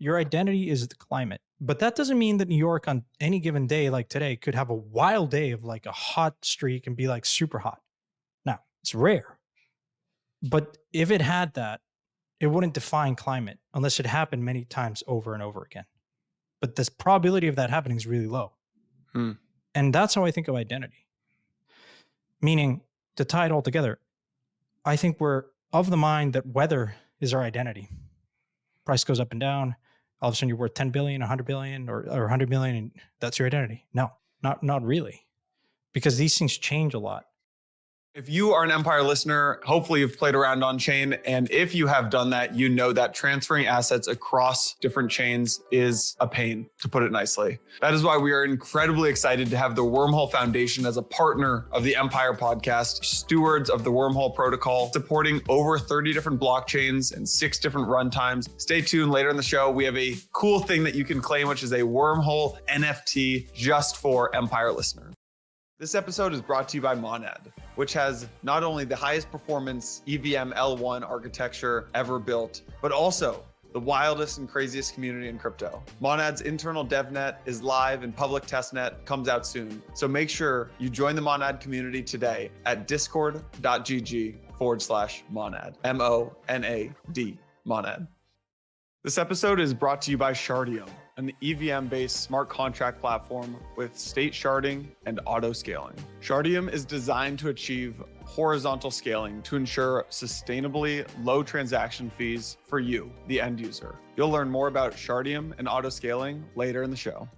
your identity is the climate. But that doesn't mean that New York on any given day like today could have a wild day of like a hot streak and be like super hot. Now, it's rare. But if it had that, it wouldn't define climate unless it happened many times over and over again. But the probability of that happening is really low. And that's how I think of identity. Meaning, to tie it all together, I think we're of the mind that weather is our identity. Price goes up and down. All of a sudden you're worth 10 billion, 100 billion, or 100 million, and that's your identity. No, not really. Because these things change a lot. If you are an Empire listener, hopefully you've played around on chain. And if you have done that, you know that transferring assets across different chains is a pain, to put it nicely. That is why we are incredibly excited to have the Wormhole Foundation as a partner of the Empire podcast, stewards of the Wormhole protocol, supporting over 30 different blockchains and 6 different runtimes. Stay tuned later in the show. We have a cool thing that you can claim, which is a Wormhole NFT just for Empire listeners. This episode is brought to you by Monad, which has not only the highest performance EVM L1 architecture ever built, but also the wildest and craziest community in crypto. Monad's internal DevNet is live and public testnet comes out soon. So make sure you join the Monad community today at discord.gg/Monad, MONAD, Monad. This episode is brought to you by Shardeum, an EVM-based smart contract platform with state sharding and auto scaling. Shardeum is designed to achieve horizontal scaling to ensure sustainably low transaction fees for you, the end user. You'll learn more about Shardeum and auto scaling later in the show.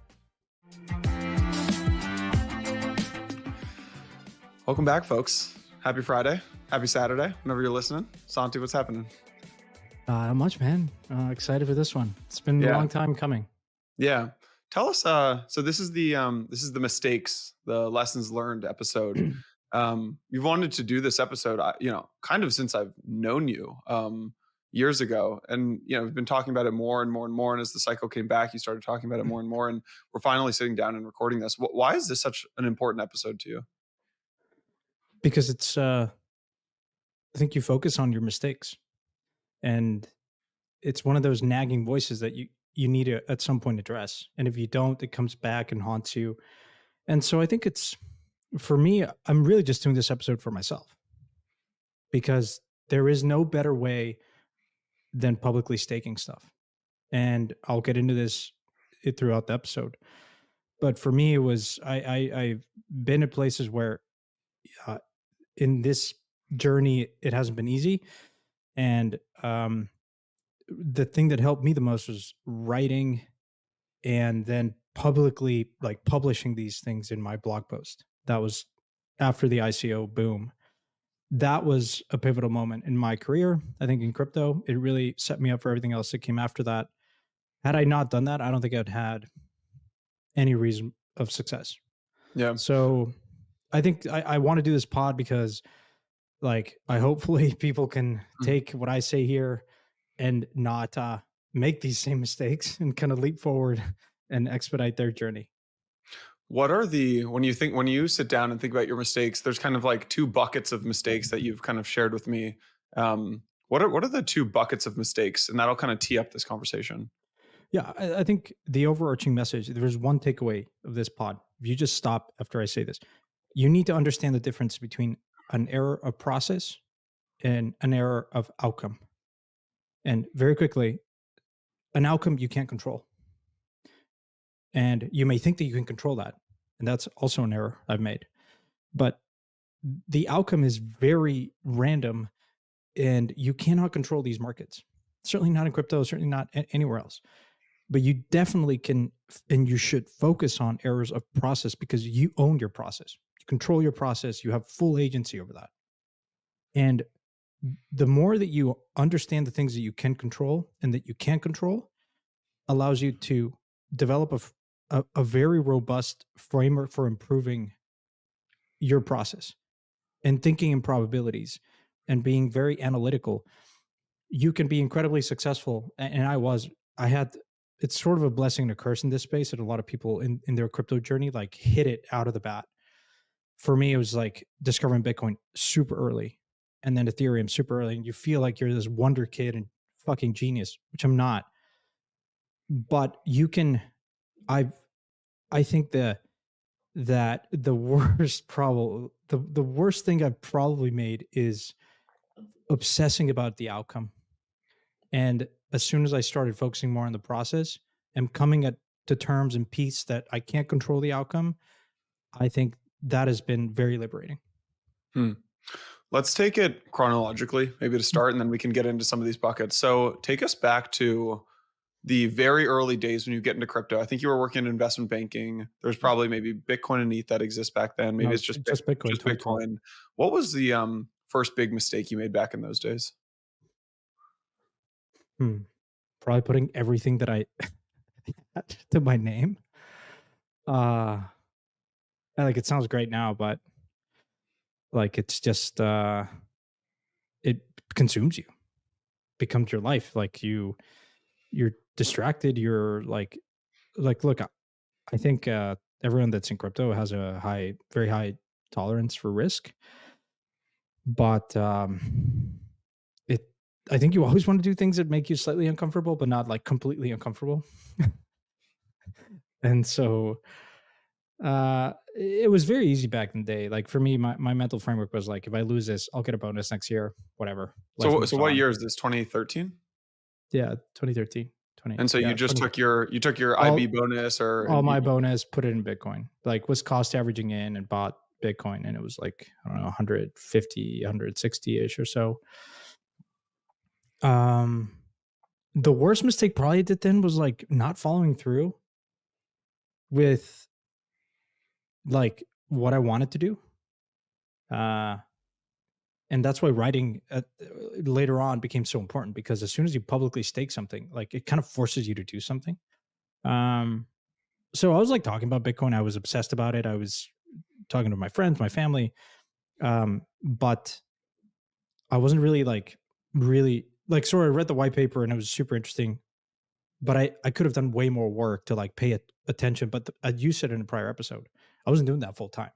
Welcome back, folks. Happy Friday. Happy Saturday, whenever you're listening. Santi, what's happening? Not much, man. Excited for this one. It's been a long time coming. Yeah. Tell us, so this is the mistakes, the lessons learned episode. You've wanted to do this episode, kind of since I've known you years ago. And, we've been talking about it more and more and more. And as the cycle came back, you started talking about it more and more. And we're finally sitting down and recording this. Why is this such an important episode to you? Because it's, I think you focus on your mistakes. And it's one of those nagging voices that you need to at some point address. And if you don't, it comes back and haunts you. And so I think it's, for me, I'm really just doing this episode for myself, because there is no better way than publicly staking stuff. And I'll get into this throughout the episode. But for me, it was, I've been at places where in this journey, it hasn't been easy. And the thing that helped me the most was writing and then publicly publishing these things in my blog post. That was after the ICO boom. That was a pivotal moment in my career. I think in crypto, it really set me up for everything else that came after that. Had I not done that, I don't think I'd had any reason of success. Yeah. So I think I want to do this pod because hopefully people can take what I say here and not make these same mistakes and kind of leap forward and expedite thear journey. What are when you sit down and think about your mistakes, there's kind of like 2 buckets of mistakes that you've kind of shared with me. What are the 2 buckets of mistakes? And that'll kind of tee up this conversation. Yeah, I think the overarching message, there's one takeaway of this pod. If you just stop after I say this, you need to understand the difference between an error of process and an error of outcome. And very quickly, an outcome you can't control. And you may think that you can control that. And that's also an error I've made. But the outcome is very random and you cannot control these markets. Certainly not in crypto, certainly not anywhere else. But you definitely can, and you should focus on errors of process because you own your process. You control your process. You have full agency over that. And the more that you understand the things that you can control and that you can't control allows you to develop a very robust framework for improving your process and thinking in probabilities and being very analytical. You can be incredibly successful. And it's sort of a blessing and a curse in this space that a lot of people in their crypto journey hit it out of the bat. For me, it was like discovering Bitcoin super early and then Ethereum super early. And you feel like you're this wonder kid and fucking genius, which I'm not. but you can, I think that the worst problem, the worst thing I've probably made is obsessing about the outcome. And as soon as I started focusing more on the process and coming to terms and peace that I can't control the outcome, I think that has been very liberating. Hmm. Let's take it chronologically, maybe to start, and then we can get into some of these buckets. So take us back to the very early days when you get into crypto. I think you were working in investment banking. There's probably maybe Bitcoin and ETH that exists back then. Maybe No, it's just Bitcoin, just 2012. Bitcoin. What was the first big mistake you made back in those days? Hmm. Probably putting everything that I had to my name. Uh like it sounds great now, but like it's just it consumes you, becomes your life. Like you're distracted. You're like look, I think everyone that's in crypto has a very high tolerance for risk, but it. I think you always want to do things that make you slightly uncomfortable, but not like completely uncomfortable. And so it was very easy back in the day. Like for me, my mental framework was like, if I lose this, I'll get a bonus next year, whatever. Life So moves what on. year is this? 2013? Yeah, 2013, 20. And so you Yeah, just 20. took your IB All bonus, or all and you, my bonus, put it in Bitcoin. Like was cost averaging in and bought Bitcoin, and it was like I don't know 150, 160 ish or so. Um, the worst mistake probably I did then was like not following through with like what I wanted to do. Uh, and that's why writing later on became so important, because as soon as you publicly stake something, like it kind of forces you to do something. Um, so I was like talking about Bitcoin. I was obsessed about it. I was talking to my friends, my family, but I wasn't really like. So I read the white paper and it was super interesting, but I could have done way more work to like pay attention. But you said in a prior episode, I wasn't doing that full time,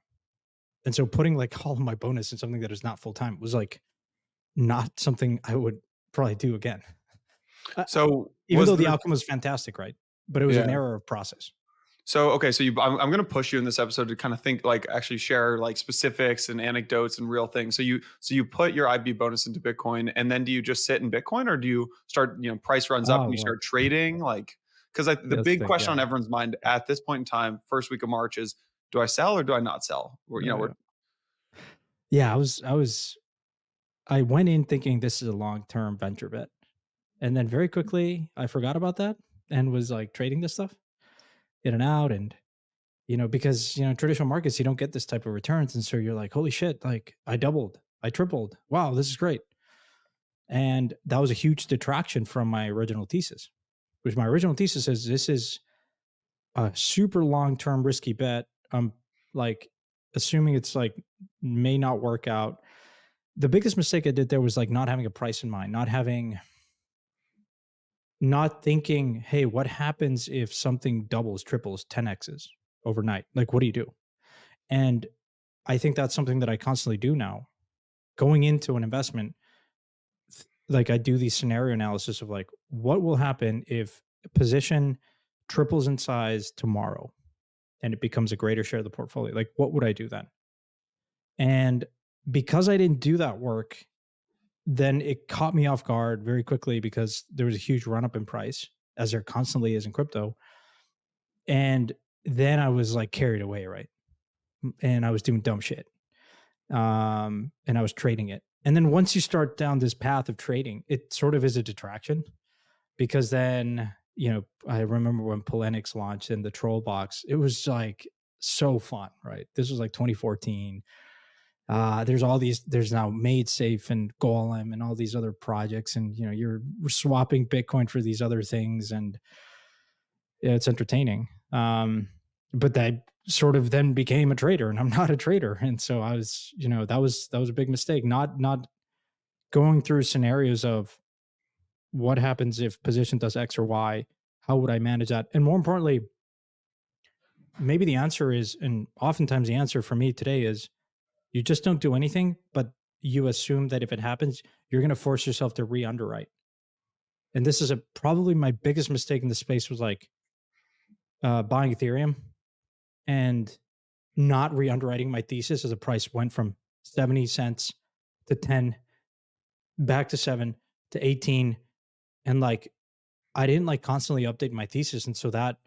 and so putting like all of my bonus in something that is not full time was like not something I would probably do again. so Even was though the the outcome was fantastic, right? But it was an yeah. error of process. So okay, so I'm going to push you in this episode to kind of think, like, actually share like specifics and anecdotes and real things. So you put your IB bonus into Bitcoin, and then do you just sit in Bitcoin, or do you start, price runs up Oh and you well, start trading? Like, because the yeah, let's big think. question Yeah, on everyone's mind at this point in time, first week of March, is, do I sell or do I not sell? yeah, yeah. I went in thinking this is a long term venture bet, and then very quickly I forgot about that and was like trading this stuff in and out, and because traditional markets you don't get this type of returns, and so you're like, holy shit, like I doubled, I tripled, wow, this is great. And that was a huge detraction from my original thesis, which my original thesis is this is a super long term risky bet. I'm like assuming it's like may not work out. The biggest mistake I did there was like not having a price in mind, not thinking, hey, what happens if something doubles, triples, 10x's overnight? Like, what do you do? And I think that's something that I constantly do now. Going into an investment, like I do these scenario analysis of like, what will happen if a position triples in size tomorrow and it becomes a greater share of the portfolio? Like, what would I do then? And because I didn't do that work, then it caught me off guard very quickly because there was a huge run up in price, as there constantly is in crypto. And then I was like carried away, right? And I was doing dumb shit. And I was trading it. And then once you start down this path of trading, it sort of is a detraction, because then, I remember when Polenix launched in the troll box, it was like so fun, right? This was like 2014. There's now Made Safe and Golem and all these other projects, and you're swapping Bitcoin for these other things, and yeah, it's entertaining. But I sort of then became a trader, and I'm not a trader, and so I was, that was a big mistake. Not going through scenarios of what happens if position does X or Y. How would I manage that? And more importantly, maybe the answer is, and oftentimes the answer for me today is, you just don't do anything, but you assume that if it happens, you're going to force yourself to re-underwrite. and this is probably my biggest mistake in the space, was like buying Ethereum and not re-underwriting my thesis as the price went from 70 cents to 10, back to 7 to 18. And like, I didn't like constantly update my thesis. And so that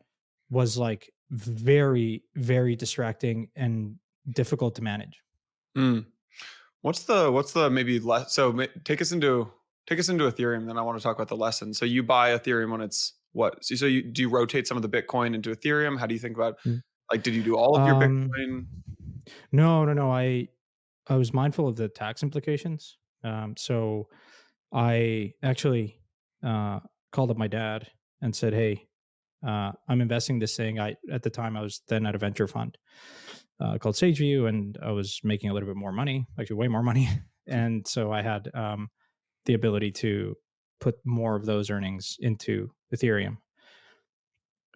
was like very, very distracting and difficult to manage. Mm. What's the maybe less? So take us into Ethereum. Then I want to talk about the lesson. So you buy Ethereum when it's what? So do you rotate some of the Bitcoin into Ethereum? How do you think about, like, did you do all of your Bitcoin? No. I was mindful of the tax implications. So I actually called up my dad and said, "Hey, I'm investing this thing." At the time I was then at a venture fund called SageView, and I was making a little bit more money, actually way more money, and so I had the ability to put more of those earnings into Ethereum.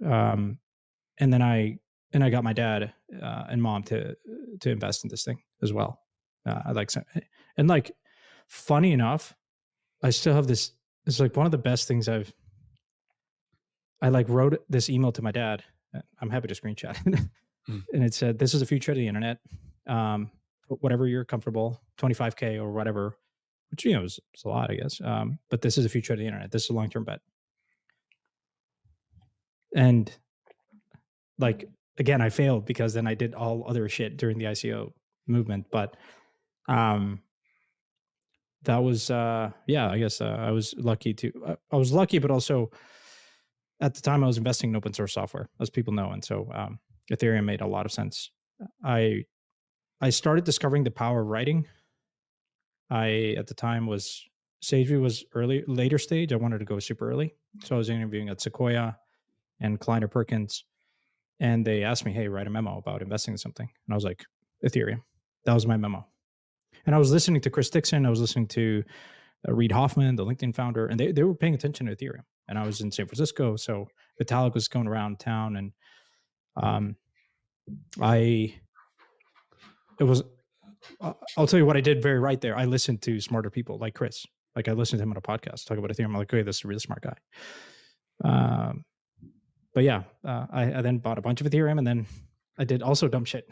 And then I got my dad and mom to invest in this thing as well. And like, funny enough, I still have this. It's like one of the best things I like wrote this email to my dad. I'm happy to screenshot it. And it said, "This is the future of the internet. Whatever you're comfortable, 25K or whatever," which, you know, is a lot, I guess. But this is the future of the internet. This is a long-term bet. And like, again, I failed because then I did all other shit during the ICO movement. But that was, yeah, I guess I was lucky I was lucky, but also at the time I was investing in open source software, as people know. And so Ethereum made a lot of sense. I started discovering the power of writing. At the time SageView was later stage. I wanted to go super early. So I was interviewing at Sequoia and Kleiner Perkins, and they asked me, "Hey, write a memo about investing in something." And I was like, Ethereum. That was my memo. And I was listening to Chris Dixon. I was listening to Reid Hoffman, the LinkedIn founder, and they were paying attention to Ethereum. And I was in San Francisco, so Vitalik was going around town, and I'll tell you what I did very right there. I listened to smarter people like Chris. Like, I listened to him on a podcast talk about Ethereum. I'm like, okay, this is a really smart guy. But yeah, I then bought a bunch of Ethereum, and then I did also dumb shit.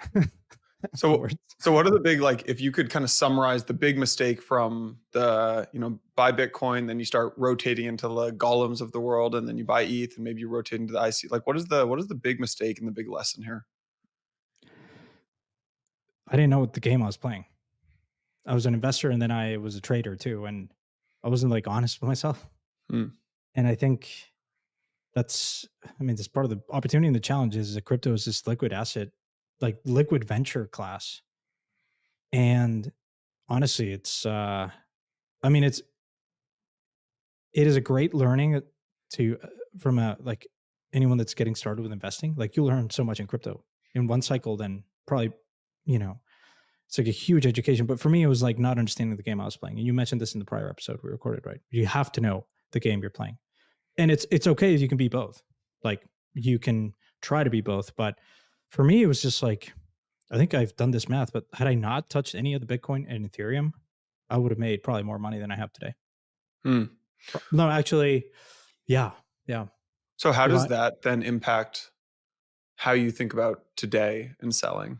So what are the big, like, if you could kind of summarize the big mistake from the, buy Bitcoin, then you start rotating into the golems of the world, and then you buy ETH, and maybe you rotate into the IC. Like, what is the big mistake and the big lesson here? I didn't know what the game I was playing. I was an investor, and then I was a trader too, and I wasn't like honest with myself. And I think that's part of the opportunity and the challenge is that crypto is this liquid asset, like liquid venture class. And honestly, it is a great learning from like anyone that's getting started with investing. Like, you learn so much in crypto in one cycle, then probably, it's like a huge education. But for me, it was like not understanding the game I was playing. And you mentioned this in the prior episode we recorded, right? You have to know the game you're playing. And it's okay if you can be both. Like, you can try to be both. But for me, it was just like, I think I've done this math, but had I not touched any of the Bitcoin and Ethereum, I would have made probably more money than I have today. No, actually, yeah. So how does that then impact how you think about today and selling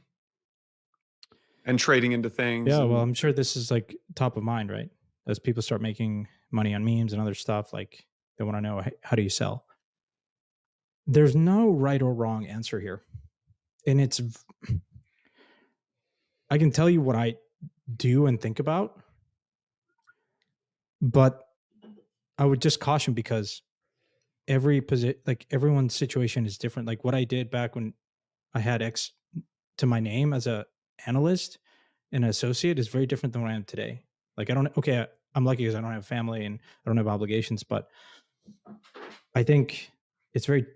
and trading into things? Yeah, well, I'm sure this is like top of mind, right? As people start making money on memes and other stuff, like, they want to know, how do you sell? There's no right or wrong answer here. And I can tell you what I do and think about, but I would just caution, because everyone's situation is different. Like, what I did back when I had X to my name as a analyst and an associate is very different than what I am today. Like, I'm lucky because I don't have a family and I don't have obligations, but I think it's very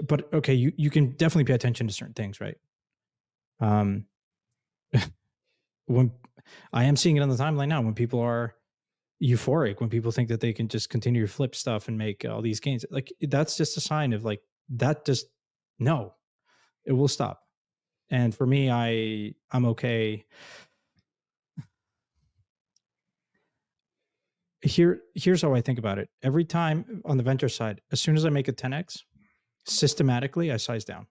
but okay, you can definitely pay attention to certain things, right? When I am seeing it on the timeline now, when people are euphoric, when people think that they can just continue to flip stuff and make all these gains, like, that's just a sign of like, that just, no, it will stop. And for me, I'm okay. Here's how I think about it. Every time on the venture side, as soon as I make a 10x, systematically I size down,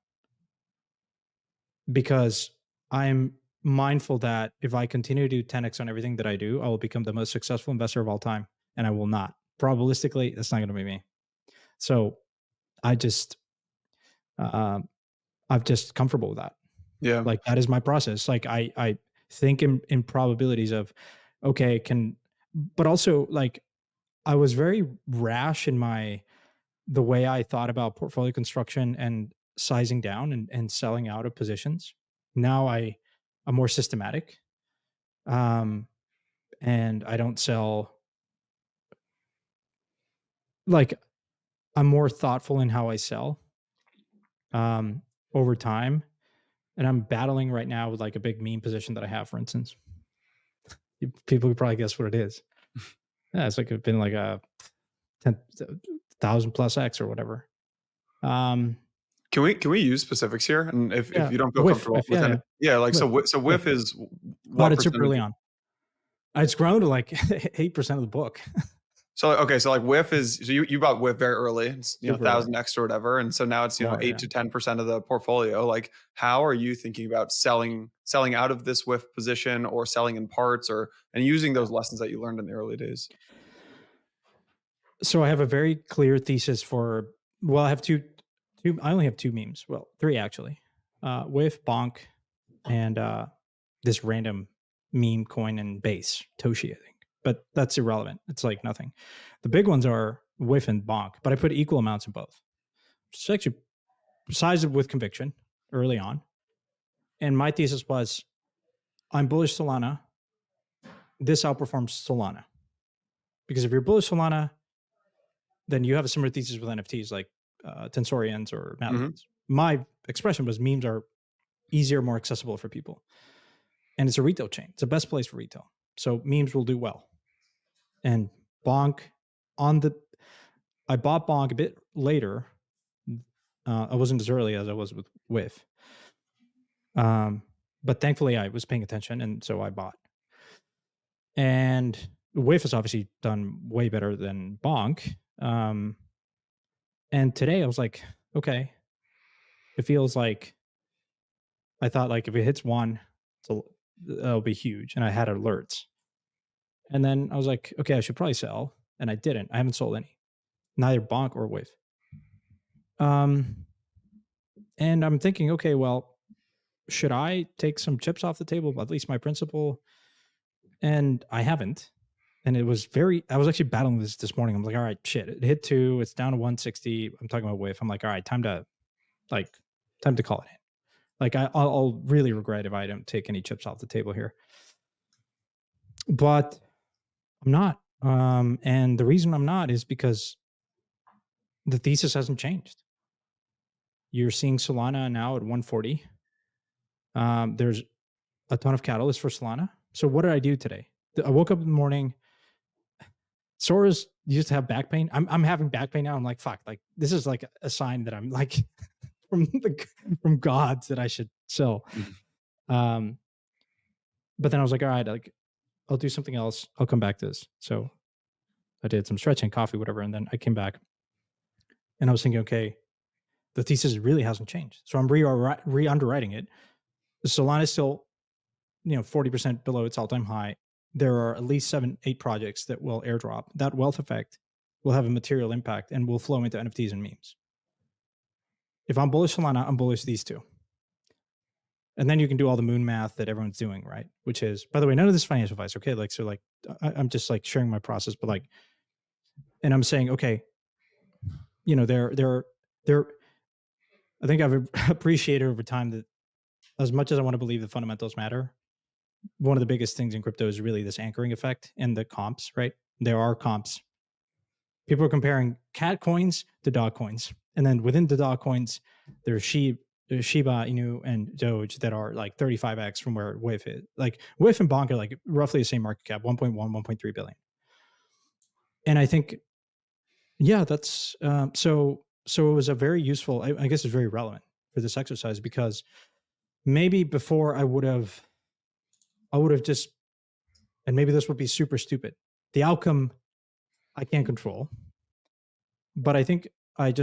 because I'm mindful that if I continue to do 10x on everything that I do, I will become the most successful investor of all time, and I will not. Probabilistically, that's not going to be me. So I just, I'm just comfortable with that. Yeah. Like, that is my process. Like, I think in probabilities of, okay, but also, like, I was very rash in the way I thought about portfolio construction and sizing down and selling out of positions. Now I'm more systematic. And I don't sell, like, I'm more thoughtful in how I sell over time. And I'm battling right now with like a big meme position that I have, for instance. People could probably guess what it is. Yeah, it's like been like a 10,000 plus X or whatever. Can we use specifics here? And if Yeah, you don't feel whiff, comfortable whiff, with yeah, any, yeah, yeah, like so whiff, so whiff. whiff is Bought what it super percentage? early on. It's grown to like 8% of the book. So okay, so like whiff is, so you bought whiff very early, it's, you know, Super early. 1,000x or whatever, and so now it's, you know, More, 8 yeah. to 10% of the portfolio. Like, how are you thinking about selling out of this whiff position, or selling in parts, or and using those lessons that you learned in the early days? So I have a very clear thesis for, well, I have two, I only have two memes. Well, three actually. With Bonk and this random meme coin and base, Toshi, I think. But that's irrelevant. It's like nothing. The big ones are Whiff and Bonk, but I put equal amounts in both. It's actually sized with conviction early on. And my thesis was, I'm bullish Solana. This outperforms Solana. Because if you're bullish Solana, then you have a similar thesis with NFTs like Tensorians or Madlands. My expression was memes are easier, more accessible for people. And it's a retail chain. It's the best place for retail. So memes will do well. And Bonk I bought Bonk a bit later. I wasn't as early as I was with Whiff. But thankfully I was paying attention, and so I bought. And Whiff has obviously done way better than Bonk. And today I was like, okay, it feels like, I thought like if it hits one, it'll be huge. And I had alerts. And then I was like, okay, I should probably sell. And I didn't. I haven't sold any, neither Bonk or Whiff. And I'm thinking, okay, well, should I take some chips off the table, at least my principal? And I haven't. And I was actually battling this morning. I'm like, all right, shit, it hit 2, it's down to 160. I'm talking about Whiff. I'm like, all right, time to call it in. Like, I'll really regret if I don't take any chips off the table here. But I'm not. And the reason I'm not is because the thesis hasn't changed. You're seeing Solana now at 140. There's a ton of catalysts for Solana. So what did I do today? I woke up in the morning. Sora's used to have back pain. I'm having back pain now. I'm like, fuck, like this is like a sign that I'm like from gods that I should sell. But then I was like, all right, like I'll do something else. I'll come back to this. So I did some stretching, coffee, whatever, and then I came back and I was thinking, okay, the thesis really hasn't changed. So I'm re-underwriting it. Solana is still, 40% below its all-time high. There are at least 7-8 projects that will airdrop. That wealth effect will have a material impact and will flow into NFTs and memes. If I'm bullish Solana, I'm bullish these two. And then you can do all the moon math that everyone's doing, right? Which is, by the way, none of this financial advice, okay? Like, so like, I'm just like sharing my process, but like, and I'm saying, okay, I think I've appreciated over time that as much as I want to believe the fundamentals matter, one of the biggest things in crypto is really this anchoring effect and the comps, right? There are comps. People are comparing cat coins to dog coins. And then within the dog coins, there's Shiba Inu and Doge that are like 35x from where Whiff is. Like Whiff and Bonk are like roughly the same market cap, 1.1, 1.3 billion. And I think, yeah, that's so it was a very useful, I guess it's very relevant for this exercise, because maybe before I would have just, and maybe this would be super stupid. The outcome I can't control. But I think I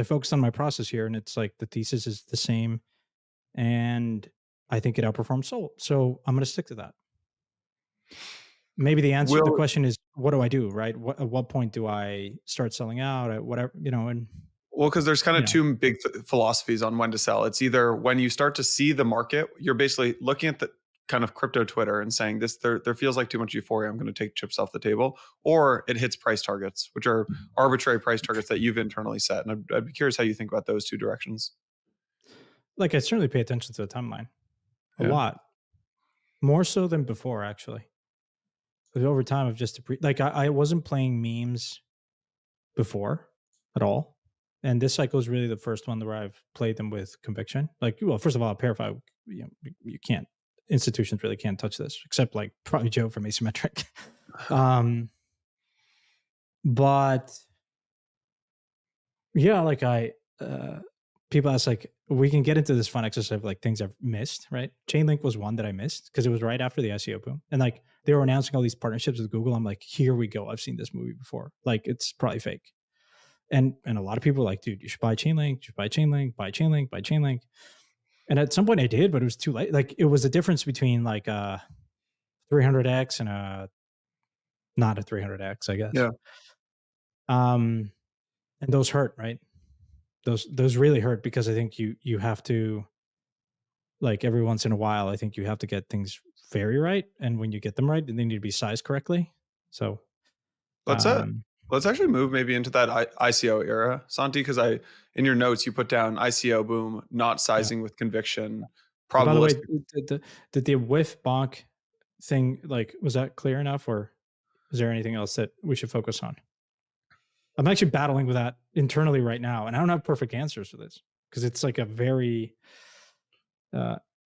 focused on my process here, and it's like the thesis is the same, and I think it outperforms Soul. So I'm going to stick to that. Maybe the Will question is, what do I do, right? At what point do I start selling out at whatever, and Well, because there's kind of you know, two big philosophies on when to sell. It's either when you start to see the market, you're basically looking at the kind of crypto Twitter and saying this there feels like too much euphoria. I'm going to take chips off the table, or it hits price targets, which are arbitrary price targets that you've internally set. And I'd be curious how you think about those two directions. like I certainly pay attention to the timeline a Yeah. lot, more so than before, actually. Because over time, I've just like I wasn't playing memes before at all, and this cycle is really the first one where I've played them with conviction. Like, well, first of all, Parify, you can't, institutions really can't touch this except like probably Joe from Asymmetric. But yeah, like people ask like, we can get into this fun exercise of like things I've missed, right? Chainlink was one that I missed because it was right after the ICO boom, and like they were announcing all these partnerships with Google. I'm like, here we go. I've seen this movie before. Like it's probably fake. And a lot of people were like, dude, you should buy Chainlink, you should buy Chainlink, buy Chainlink, buy Chainlink. And at some point I did, but it was too late. Like it was a difference between like a 300x and a not a 300x, I guess. Yeah. And those hurt, right? Those really hurt because I think you have to, like every once in a while, I think you have to get things very right. And when you get them right, they need to be sized correctly. So Let's let's actually move maybe into that ICO era, Santi, because in your notes you put down ICO boom, not sizing with conviction, by the way, probabilistic. did the whiff bonk thing, like, was that clear enough, or is there anything else that we should focus on? I'm actually battling with that internally right now, and I don't have perfect answers for this because it's like a very,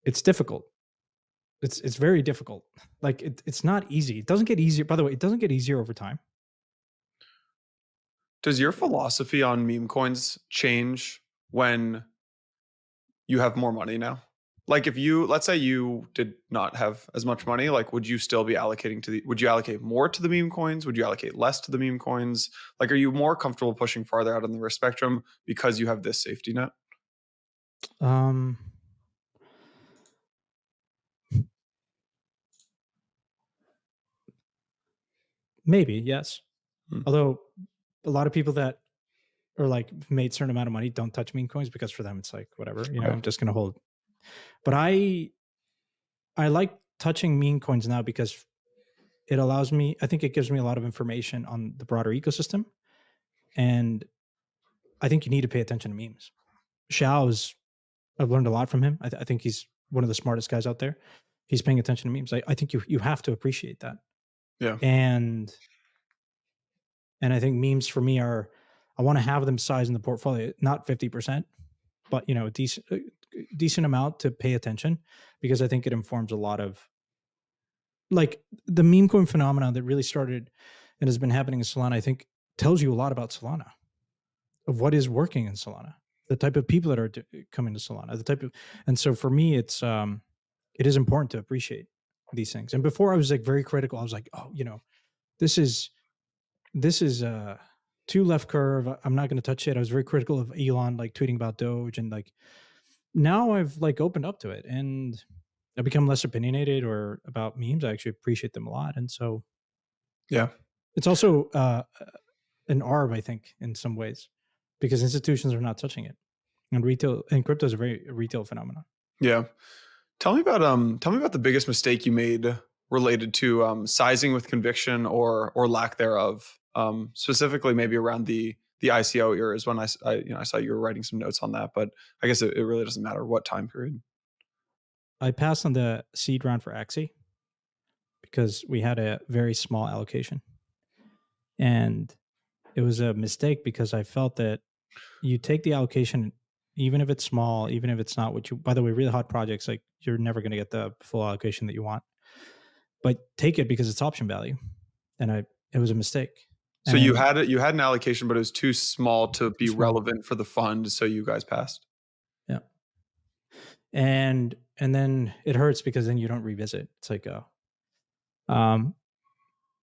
it's difficult. It's very difficult. Like it's not easy. It doesn't get easier. By the way, it doesn't get easier over time. Does your philosophy on meme coins change when you have more money now? Like if you, let's say you did not have as much money, like would you still be allocating would you allocate more to the meme coins? Would you allocate less to the meme coins? Like, are you more comfortable pushing farther out on the risk spectrum because you have this safety net? Um, Maybe, yes. Although a lot of people that are like made certain amount of money don't touch meme coins because for them it's like whatever, Right. I'm just gonna hold. But I like touching meme coins now because it allows me, I think it gives me a lot of information on the broader ecosystem. And I think you need to pay attention to memes. I've learned a lot from him. I think he's one of the smartest guys out there. He's paying attention to memes. I think you have to appreciate that. Yeah. And I think memes for me are, I want to have them size in the portfolio, not 50%, but a decent amount to pay attention, because I think it informs a lot of, like, the meme coin phenomenon that really started and has been happening in Solana, I think tells you a lot about Solana, of what is working in Solana, the type of people that are coming to Solana, the type of, and so for me, it is important to appreciate these things. And before I was like very critical. I was like, oh, this is too left curve. I'm not going to touch it. I was very critical of Elon, like tweeting about Doge, and like now I've like opened up to it and I've become less opinionated or about memes. I actually appreciate them a lot. And so, yeah, it's also an arb, I think, in some ways, because institutions are not touching it, and retail and crypto is a very retail phenomenon. Yeah. Tell me about the biggest mistake you made related to sizing with conviction or lack thereof. Specifically, maybe around the ICO era is when I saw you were writing some notes on that, but I guess it really doesn't matter what time period. I passed on the seed round for Axie because we had a very small allocation, and it was a mistake because I felt that you take the allocation, even if it's small, even if it's not what you, by the way, really hot projects, like, you're never going to get the full allocation that you want, but take it because it's option value. And it was a mistake. So you had an allocation, but it was too small to be relevant for the fund. So you guys passed. Yeah. And then it hurts because then you don't revisit. It's like,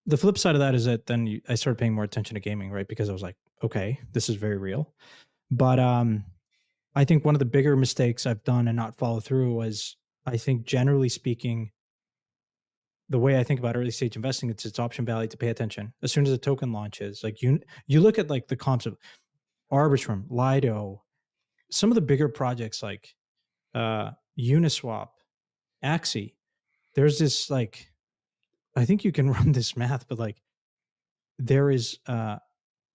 the flip side of that is that then I started paying more attention to gaming, right? Because I was like, okay, this is very real. But I think one of the bigger mistakes I've done and not follow through was, I think generally speaking, the way I think about early stage investing, it's its option value to pay attention. As soon as a token launches, like you look at like the comps of Arbitrum, Lido, some of the bigger projects like Uniswap, Axie. There's this like, I think you can run this math, but like there is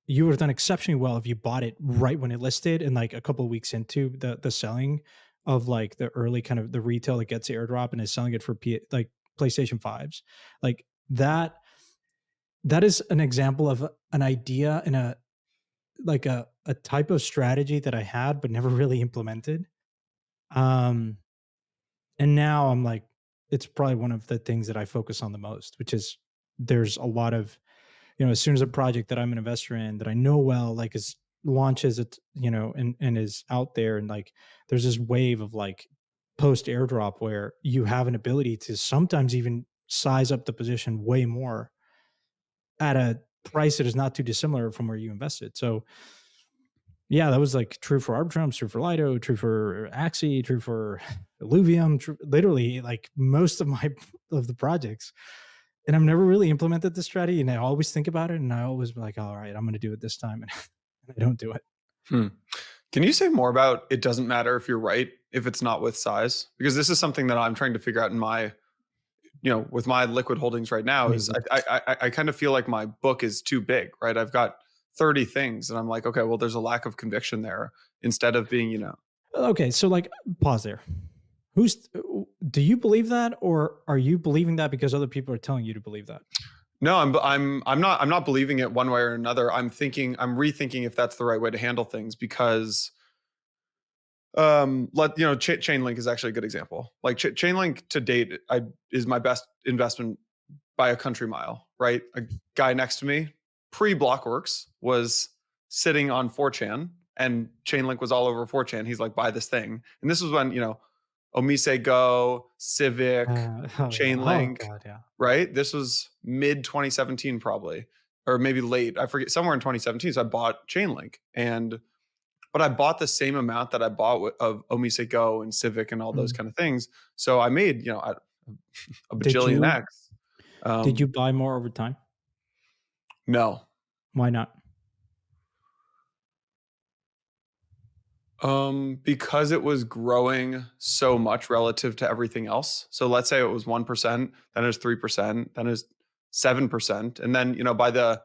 you would have done exceptionally well if you bought it right when it listed and like a couple of weeks into the selling of like the early kind of the retail that gets the airdrop and is selling it for like PlayStation 5s. Like that is an example of an idea and a like a type of strategy that I had but never really implemented. Um and now I'm like, it's probably one of the things that I focus on the most, which is there's a lot of, as soon as a project that I'm an investor in that I know well, like is launches it, and is out there, and like there's this wave of like post airdrop where you have an ability to sometimes even size up the position way more at a price that is not too dissimilar from where you invested. So yeah, that was like true for Arbitrum, true for Lido, true for Axie, true for Illuvium, literally like most of the projects. And I've never really implemented this strategy, and I always think about it, and I always be like, all right, I'm going to do it this time, and I don't do it. Can you say more about it doesn't matter if you're right, if it's not with size? Because this is something that I'm trying to figure out in my, with my liquid holdings right now is I kind of feel like my book is too big, right? I've got 30 things and I'm like, okay, well, there's a lack of conviction there instead of being, Okay, so like pause there. Do you believe that, or are you believing that because other people are telling you to believe that? No, I'm not believing it one way or another. I'm rethinking if that's the right way to handle things, because Chainlink is actually a good example. Like Chainlink to date is my best investment by a country mile, right? A guy next to me pre-Blockworks was sitting on 4chan and Chainlink was all over 4chan. He's like, buy this thing. And this was when, Omise Go, Civic, Chainlink, right? This was mid 2017 probably, or maybe late. I forget, somewhere in 2017. So I bought Chainlink, but I bought the same amount that I bought of Omise Go and Civic and all those kind of things. So I made, a bajillion X. Did you buy more over time? No. Why not? Because it was growing so much relative to everything else. So let's say it was 1%, then it was 3%, then it was 7. And then, by the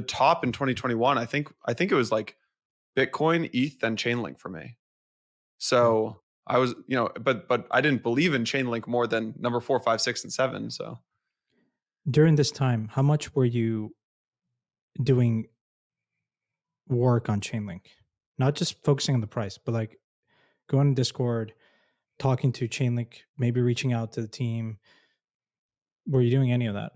top in 2021, I think it was like Bitcoin, ETH, then Chainlink for me. So I was, but I didn't believe in Chainlink more than number 4, 5, 6, and 7. So during this time, how much were you doing work on Chainlink? Not just focusing on the price, but like going to Discord, talking to Chainlink, maybe reaching out to the team. Were you doing any of that?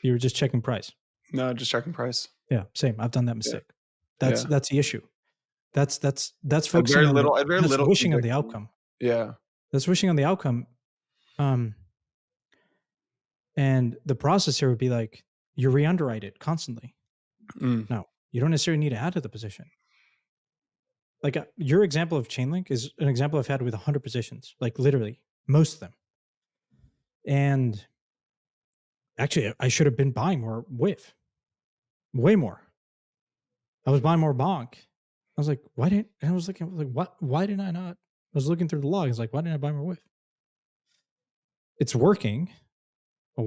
You were just checking price? No, just checking price. Yeah, same. I've done that mistake. That's the issue. That's focusing very on little, that's wishing on the outcome. Yeah. That's wishing on the outcome. And the process here would be like, you re-underwrite it constantly. No, you don't necessarily need to add to the position. Like your example of Chainlink is an example I've had with 100 positions, like literally most of them. And actually, I should have been buying more WIF, way more. I was buying more bonk. I was like, I was like, what? Why didn't I not? I was looking through the logs, like, why didn't I buy more WIF? It's working. But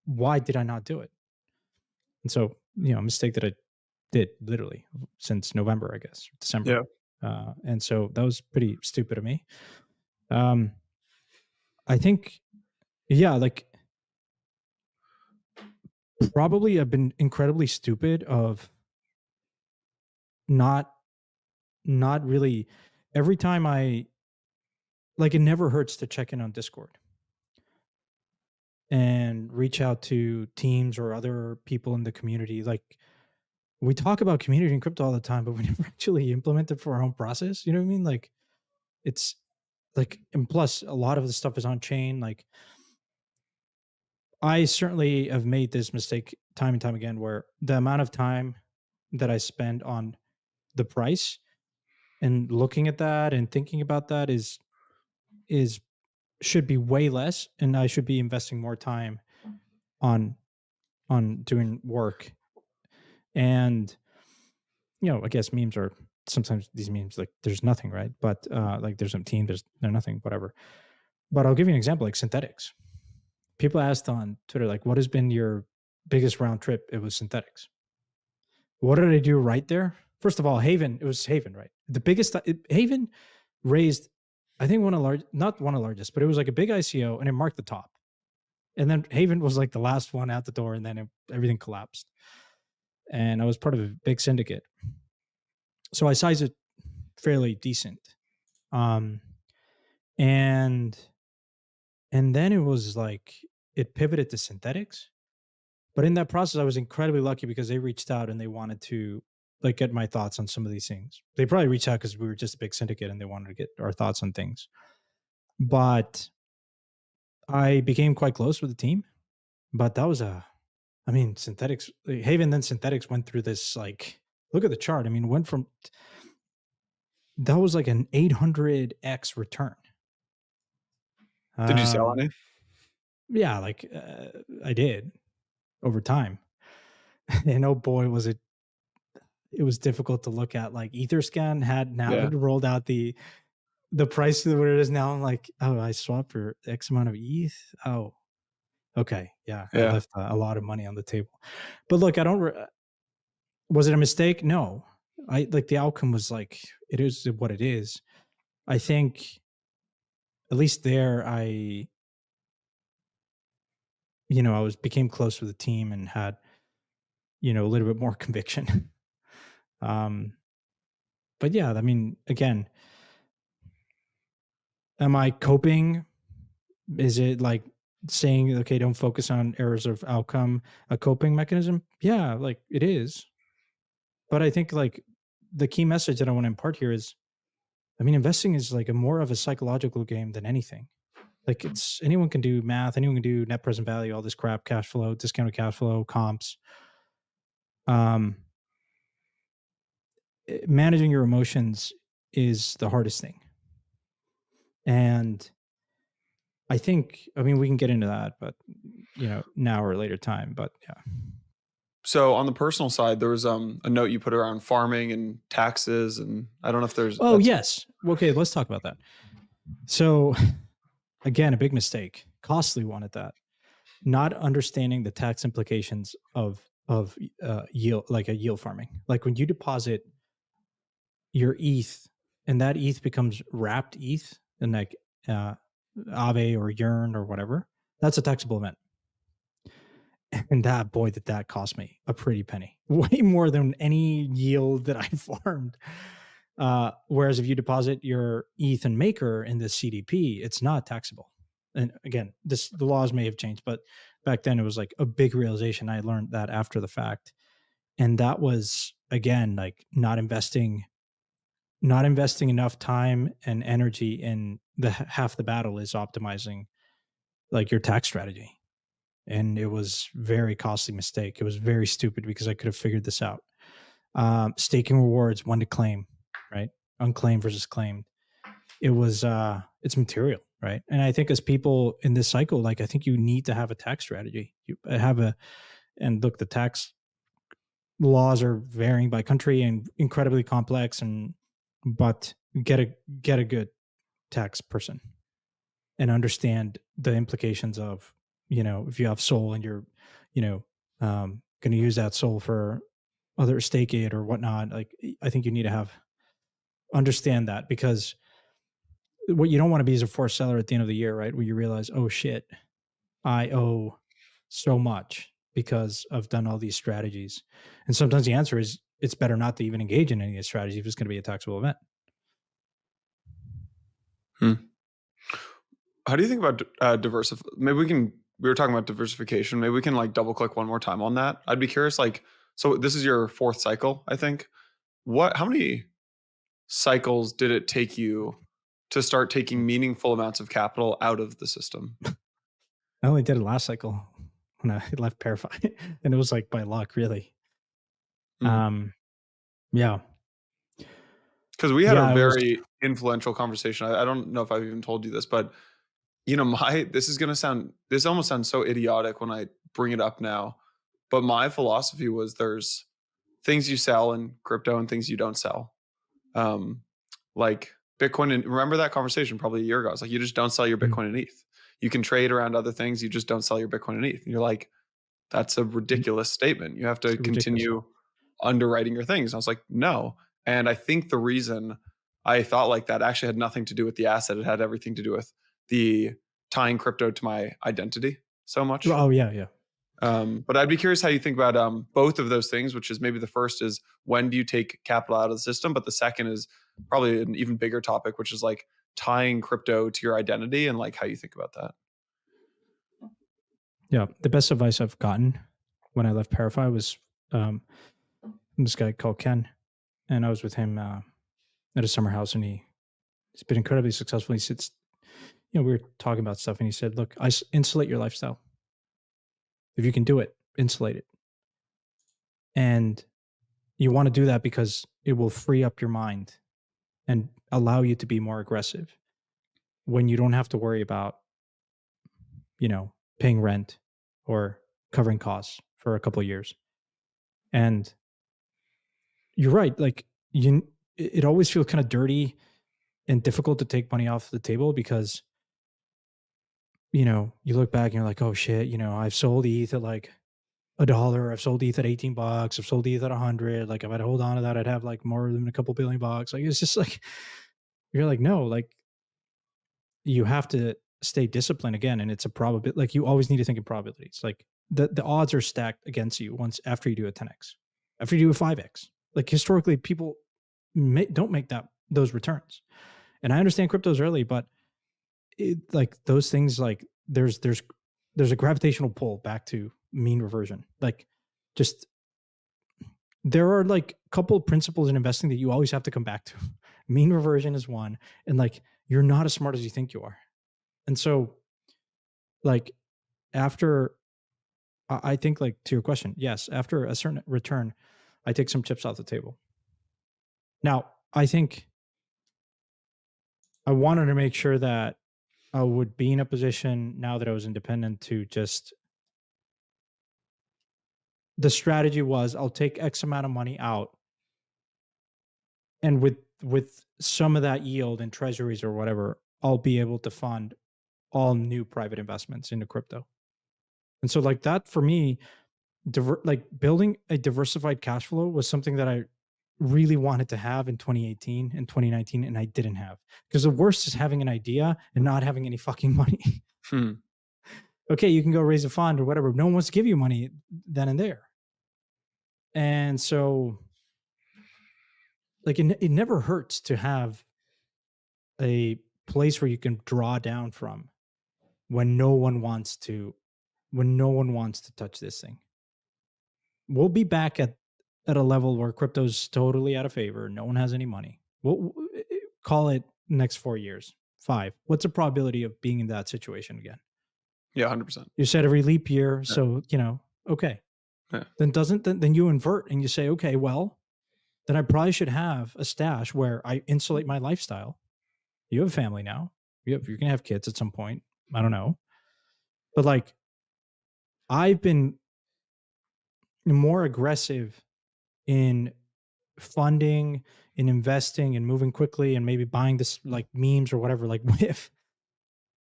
why did I not do it? And so, a mistake that I did literally since November, I guess, December. Yeah. And so that was pretty stupid of me. I think, like probably I've been incredibly stupid of not really, every time it never hurts to check in on Discord and reach out to teams or other people in the community. Like we talk about community in crypto all the time, but we never actually implement it for our own process. You know what I mean? Like it's like, and plus a lot of the stuff is on chain. Like I certainly have made this mistake time and time again, where the amount of time that I spend on the price and looking at that and thinking about that is should be way less, and I should be investing more time on doing work. And I guess memes are sometimes these memes, like there's nothing, right? But like there's some team, they're nothing, whatever. But I'll give you an example, like synthetics. People asked on Twitter, like, what has been your biggest round trip? It was synthetics. What did I do right there? First of all, Haven, it was Haven, right? The biggest Haven raised, I think not one of the largest, but it was like a big ICO, and it marked the top. And then Haven was like the last one out the door, and then everything collapsed. And I was part of a big syndicate, so I sized it fairly decent. Um, and then it was like it pivoted to synthetics. But in that process, I was incredibly lucky because they reached out and they wanted to like get my thoughts on some of these things. They probably reached out because we were just a big syndicate and they wanted to get our thoughts on things. But I became quite close with the team. But that was synthetics, Haven, then synthetics went through this, like, look at the chart. I mean, went from, that was like an 800x return. Did you sell any? Yeah, like I did over time. And oh boy, it was difficult to look at. Like Etherscan had now rolled out the price of what it is now. I'm like, oh, I swapped for X amount of ETH. Oh, okay. Yeah. I left a lot of money on the table. But look, was it a mistake? No. I like the outcome was like, it is what it is. I think at least there, I became close with the team and had, a little bit more conviction. But yeah, I mean, again, am I coping? Is it like saying, okay, don't focus on errors of outcome, a coping mechanism? Yeah, like it is. But I think like the key message that I want to impart here is, I mean, investing is like more of a psychological game than anything. Like anyone can do math, anyone can do net present value, all this crap, cash flow, discounted cash flow, comps. Managing your emotions is the hardest thing. And I think, I mean, we can get into that, but now or later time, but yeah. So on the personal side, there was a note you put around farming and taxes, and I don't know if there's. Oh yes, okay, let's talk about that. So again, a big mistake, costly one at that. Not understanding the tax implications of yield, like a yield farming. Like when you deposit your ETH and that ETH becomes wrapped ETH and like Aave or Yearn or whatever, that's a taxable event. And did that cost me a pretty penny, way more than any yield that I farmed. Whereas if you deposit your ETH and Maker in the CDP, it's not taxable. And again, the laws may have changed, but back then it was like a big realization. I learned that after the fact. And that was, again, like not investing enough time and energy in half the battle is optimizing like your tax strategy. And it was very costly mistake. It was very stupid because I could have figured this out. Staking rewards, when to claim, right? Unclaimed versus claimed. It was it's material, right? And I think as people in this cycle, like I think you need to have a tax strategy. And look, the tax laws are varying by country and incredibly complex, but get a good tax person and understand the implications of, if you have SOL and you're, going to use that SOL for other stake it or whatnot. Like, I think you need to understand that, because what you don't want to be is a forced seller at the end of the year, right? Where you realize, oh shit, I owe so much because I've done all these strategies. And sometimes the answer is it's better not to even engage in any of these strategies if it's going to be a taxable event. How do you think about Maybe we were talking about diversification. Maybe we can like double click one more time on that. I'd be curious, like, so this is your fourth cycle, I think. How many cycles did it take you to start taking meaningful amounts of capital out of the system? I only did it last cycle. when I left Parify, and it was like by luck, really. Mm. Yeah, Because we had a yeah, it was. very influential conversation. I don't know if I've even told you this, but this almost sounds so idiotic when I bring it up now, but my philosophy was there's things you sell in crypto and things you don't sell. Like Bitcoin, and remember that conversation probably a year ago. It's like, you just don't sell your Bitcoin and ETH. You can trade around other things. You just don't sell your Bitcoin and ETH. And you're like, that's a ridiculous statement. You have to continue underwriting your things. And I was like, no. And I think the reason I thought like that actually had nothing to do with the asset. It had everything to do with the tying crypto to my identity so much. Oh yeah. But I'd be curious how you think about both of those things, which is maybe the first is when do you take capital out of the system? But the second is probably an even bigger topic, which is like tying crypto to your identity and like how you think about that. Yeah, the best advice I've gotten when I left Parify was this guy called Ken, and I was with him at a summer house, and he's been incredibly successful. He sits, we were talking about stuff, and he said, "Look, insulate your lifestyle. If you can do it, insulate it, and you want to do that because it will free up your mind and allow you to be more aggressive when you don't have to worry about, paying rent or covering costs for a couple of years." And you're right. Like it always feels kind of dirty and difficult to take money off the table because, you look back and you're like, oh shit, I've sold ETH at like $1. I've sold ETH at $18. I've sold ETH at 100. Like if I'd hold on to that, I'd have like more than a couple $1 billion. Like it's just like, you're like, no, like you have to stay disciplined again. And it's a probability. Like you always need to think in probabilities. Like the odds are stacked against you after you do a 10x, after you do a 5x. Like historically, people don't make those returns. And I understand crypto's early, but like those things, like there's a gravitational pull back to mean reversion. Like just there are like a couple of principles in investing that you always have to come back to. Mean reversion is one, and like you're not as smart as you think you are. And so like after, I think, like to your question, yes, after a certain return, I take some chips off the table. Now, I think I wanted to make sure that I would be in a position now that I was independent to just, the strategy was I'll take X amount of money out, and with some of that yield in treasuries or whatever, I'll be able to fund all new private investments into crypto. And so like that for me, like building a diversified cash flow was something that I really wanted to have in 2018 and 2019, and I didn't have, because the worst is having an idea and not having any fucking money. Okay, you can go raise a fund or whatever. No one wants to give you money then and there. And so like it never hurts to have a place where you can draw down from when no one wants to touch this thing. We'll be back at a level where crypto's totally out of favor. No one has any money. We'll call it next 4 years, 5. What's the probability of being in that situation again? Yeah, 100%. You said every leap year. Yeah. So, okay. Yeah. Then you invert and you say, okay, well, then I probably should have a stash where I insulate my lifestyle. You have a family now. You're going to have kids at some point. I don't know. But like, I've been more aggressive in funding, in investing, and moving quickly, and maybe buying this like memes or whatever, like with,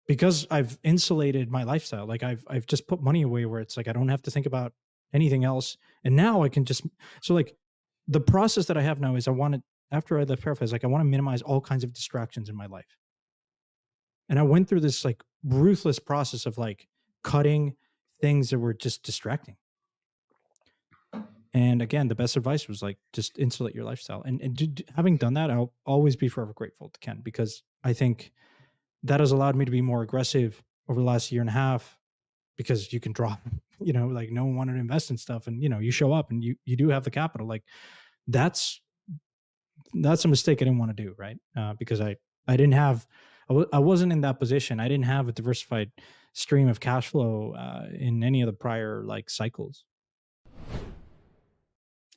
because I've insulated my lifestyle. Like I've just put money away where it's like I don't have to think about anything else. And now I can just, so like the process that I have now is after I left Paraphrase, like I want to minimize all kinds of distractions in my life. And I went through this like ruthless process of like cutting things that were just distracting. And again, the best advice was like, just insulate your lifestyle. And having done that, I'll always be forever grateful to Ken, because I think that has allowed me to be more aggressive over the last year and a half, because you can drop, like no one wanted to invest in stuff, and, you show up and you do have the capital. Like that's a mistake I didn't want to do. Right. Because I didn't have, I wasn't in that position. I didn't have a diversified stream of cash flow in any of the prior like cycles.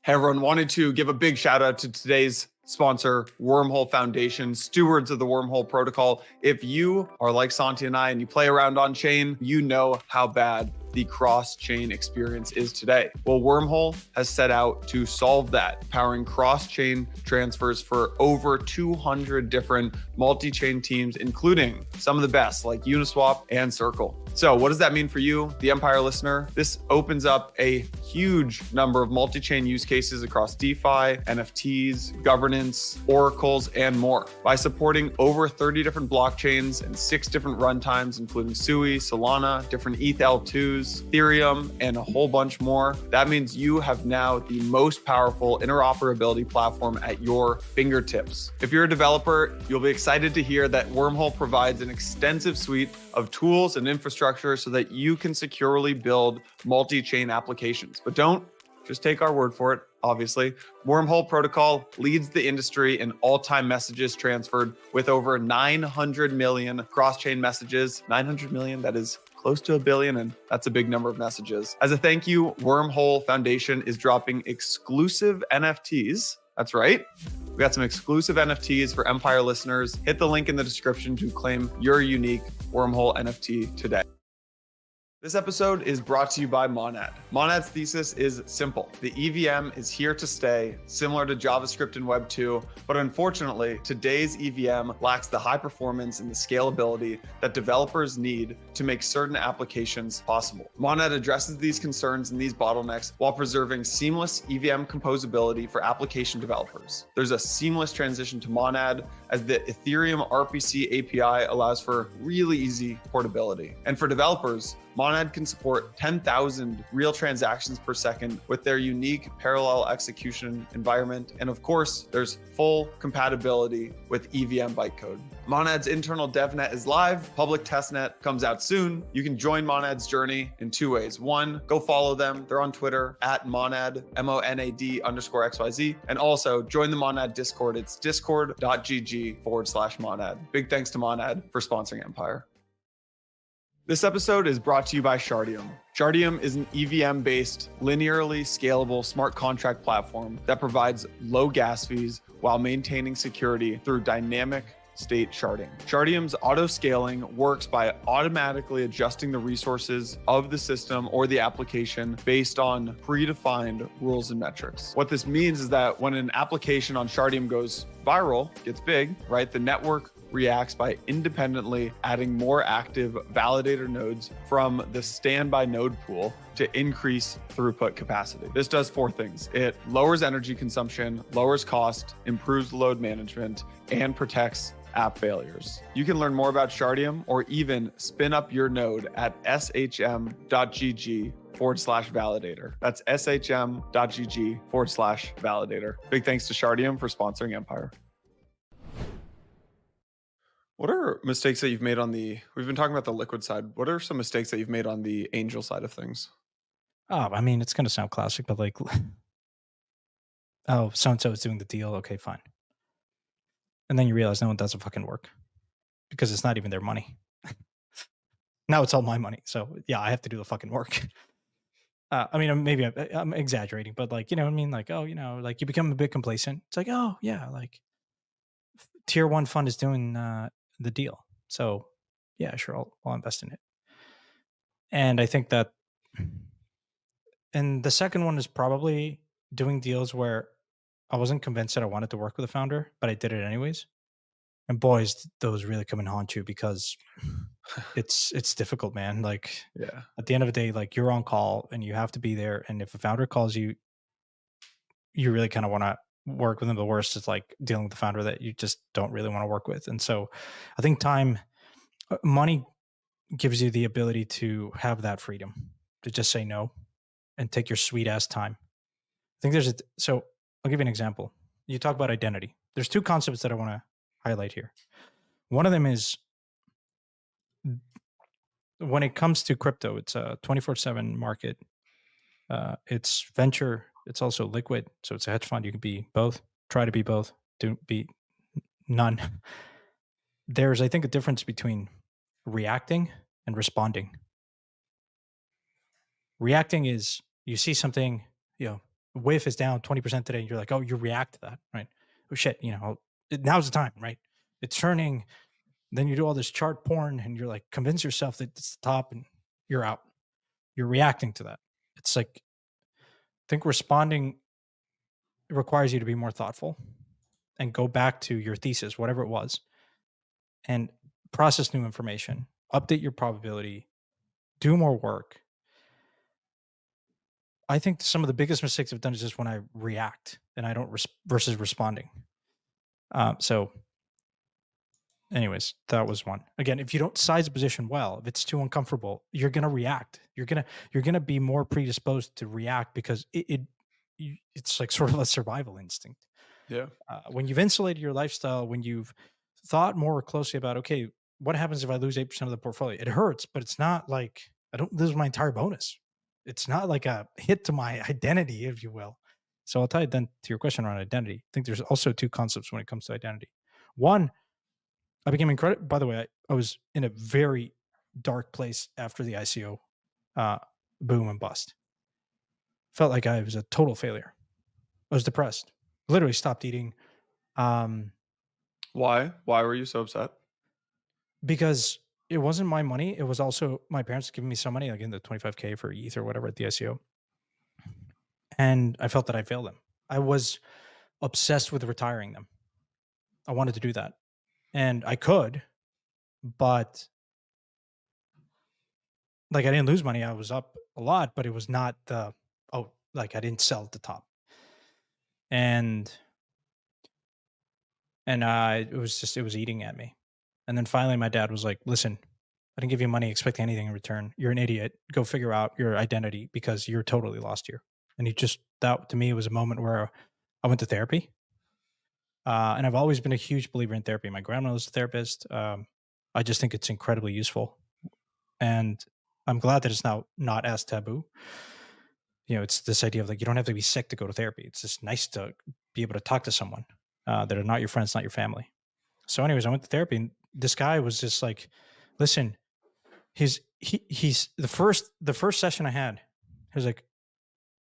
Hey everyone, wanted to give a big shout out to today's sponsor, Wormhole Foundation, stewards of the Wormhole protocol. If you are like Santi and I and you play around on chain, you know how bad the cross-chain experience is today. Well, Wormhole has set out to solve that, powering cross-chain transfers for over 200 different multi-chain teams, including some of the best like Uniswap and Circle. So what does that mean for you, the Empire listener? This opens up a huge number of multi-chain use cases across DeFi, NFTs, governance, oracles, and more. By supporting over 30 different blockchains and 6 different runtimes, including Sui, Solana, different ETH L2s, Ethereum, and a whole bunch more, that means you have now the most powerful interoperability platform at your fingertips. If you're a developer, you'll be excited to hear that Wormhole provides an extensive suite of tools and infrastructure so that you can securely build multi-chain applications. But don't just take our word for it, obviously. Wormhole protocol leads the industry in all-time messages transferred with over 900 million cross-chain messages. 900 million, that is close to 1 billion, and that's a big number of messages. As a thank you, Wormhole Foundation is dropping exclusive NFTs. That's right. We got some exclusive NFTs for Empire listeners. Hit the link in the description to claim your unique Wormhole NFT today. This episode is brought to you by Monad. Monad's thesis is simple. The EVM is here to stay, similar to JavaScript and Web 2, but unfortunately, today's EVM lacks the high performance and the scalability that developers need to make certain applications possible. Monad addresses these concerns and these bottlenecks while preserving seamless EVM composability for application developers. There's a seamless transition to Monad as the Ethereum RPC API allows for really easy portability. And for developers, Monad can support 10,000 real transactions per second with their unique parallel execution environment. And of course, there's full compatibility with EVM bytecode. Monad's internal devnet is live. Public testnet comes out soon. You can join Monad's journey in 2 ways. 1, go follow them. They're on Twitter at Monad, MONAD_XYZ. And also join the Monad Discord. It's discord.gg/Monad. Big thanks to Monad for sponsoring Empire. This episode is brought to you by Shardeum. Shardeum is an EVM-based, linearly scalable smart contract platform that provides low gas fees while maintaining security through dynamic state sharding. Shardeum's auto-scaling works by automatically adjusting the resources of the system or the application based on predefined rules and metrics. What this means is that when an application on Shardeum goes viral, gets big, right, the network reacts by independently adding more active validator nodes from the standby node pool to increase throughput capacity. This does 4 things. It lowers energy consumption, lowers cost, improves load management, and protects app failures. You can learn more about Shardeum or even spin up your node at shm.gg/validator. That's shm.gg/validator. Big thanks to Shardeum for sponsoring Empire. What are mistakes that you've made on we've been talking about the liquid side. What are some mistakes that you've made on the angel side of things? Oh, I mean, it's going to sound classic, but like, oh, so-and-so is doing the deal. Okay, fine. And then you realize no one does the fucking work because it's not even their money. Now it's all my money. So yeah, I have to do the fucking work. I mean, maybe I'm exaggerating, but like, you know what I mean? Like, oh, you know, like you become a bit complacent. It's like, oh yeah, like tier 1 fund is doing the deal. So yeah, sure, I'll invest in it. And I think that, and the second one is probably doing deals where I wasn't convinced that I wanted to work with a founder, but I did it anyways. And boys, those really come and haunt you because it's difficult, man. Like, Yeah. At the end of the day, like you're on call and you have to be there. And if a founder calls you, you really kind of want to work with them. The worst is like dealing with the founder that you just don't really want to work with. And so I think money gives you the ability to have that freedom to just say no and take your sweet ass time. I think so I'll give you an example. You talk about identity. There's 2 concepts that I want to highlight here. One of them is when it comes to crypto, it's a 24/7 market. It's venture. It's also liquid. So it's a hedge fund. You can be both. Try to be both. Don't be none. There's, I think, a difference between reacting and responding. Reacting is you see something, WIF is down 20% today, and you're like, oh, you react to that, right? Oh shit, now's the time, right? It's turning. Then you do all this chart porn, and you're like, convince yourself that it's the top, and you're out. You're reacting to that. It's like, I think responding requires you to be more thoughtful and go back to your thesis, whatever it was, and process new information, update your probability, do more work. I think some of the biggest mistakes I've done is just when I react and I don't versus responding. So, anyways, that was one. Again, if you don't size a position well, if it's too uncomfortable, you're gonna react. You're gonna be more predisposed to react because it's like sort of a survival instinct. Yeah. When you've insulated your lifestyle, when you've thought more closely about, okay, what happens if I lose 8% of the portfolio? It hurts, but it's not like I don't lose my entire bonus. It's not like a hit to my identity, if you will. So I'll tie it then to your question around identity. I think there's also two concepts when it comes to identity. One, I became incredible. By the way, I was in a very dark place after the ICO boom and bust. Felt like I was a total failure. I was depressed. Literally stopped eating. Why? Why were you so upset? Because it wasn't my money. It was also my parents giving me some money, like in the 25K for ETH or whatever at the ICO. And I felt that I failed them. I was obsessed with retiring them. I wanted to do that. And I could, but like I didn't lose money. I was up a lot, but it was not like I didn't sell at the top. And it was eating at me. And then finally my dad was like, listen, I didn't give you money expecting anything in return. You're an idiot. Go figure out your identity because you're totally lost here. And that to me was a moment where I went to therapy. And I've always been a huge believer in therapy. My grandma was a therapist. I just think it's incredibly useful. And I'm glad that it's now not as taboo. It's this idea of like, you don't have to be sick to go to therapy. It's just nice to be able to talk to someone that are not your friends, not your family. So anyways, I went to therapy and this guy was just like, listen, he's the first session I had, he was like,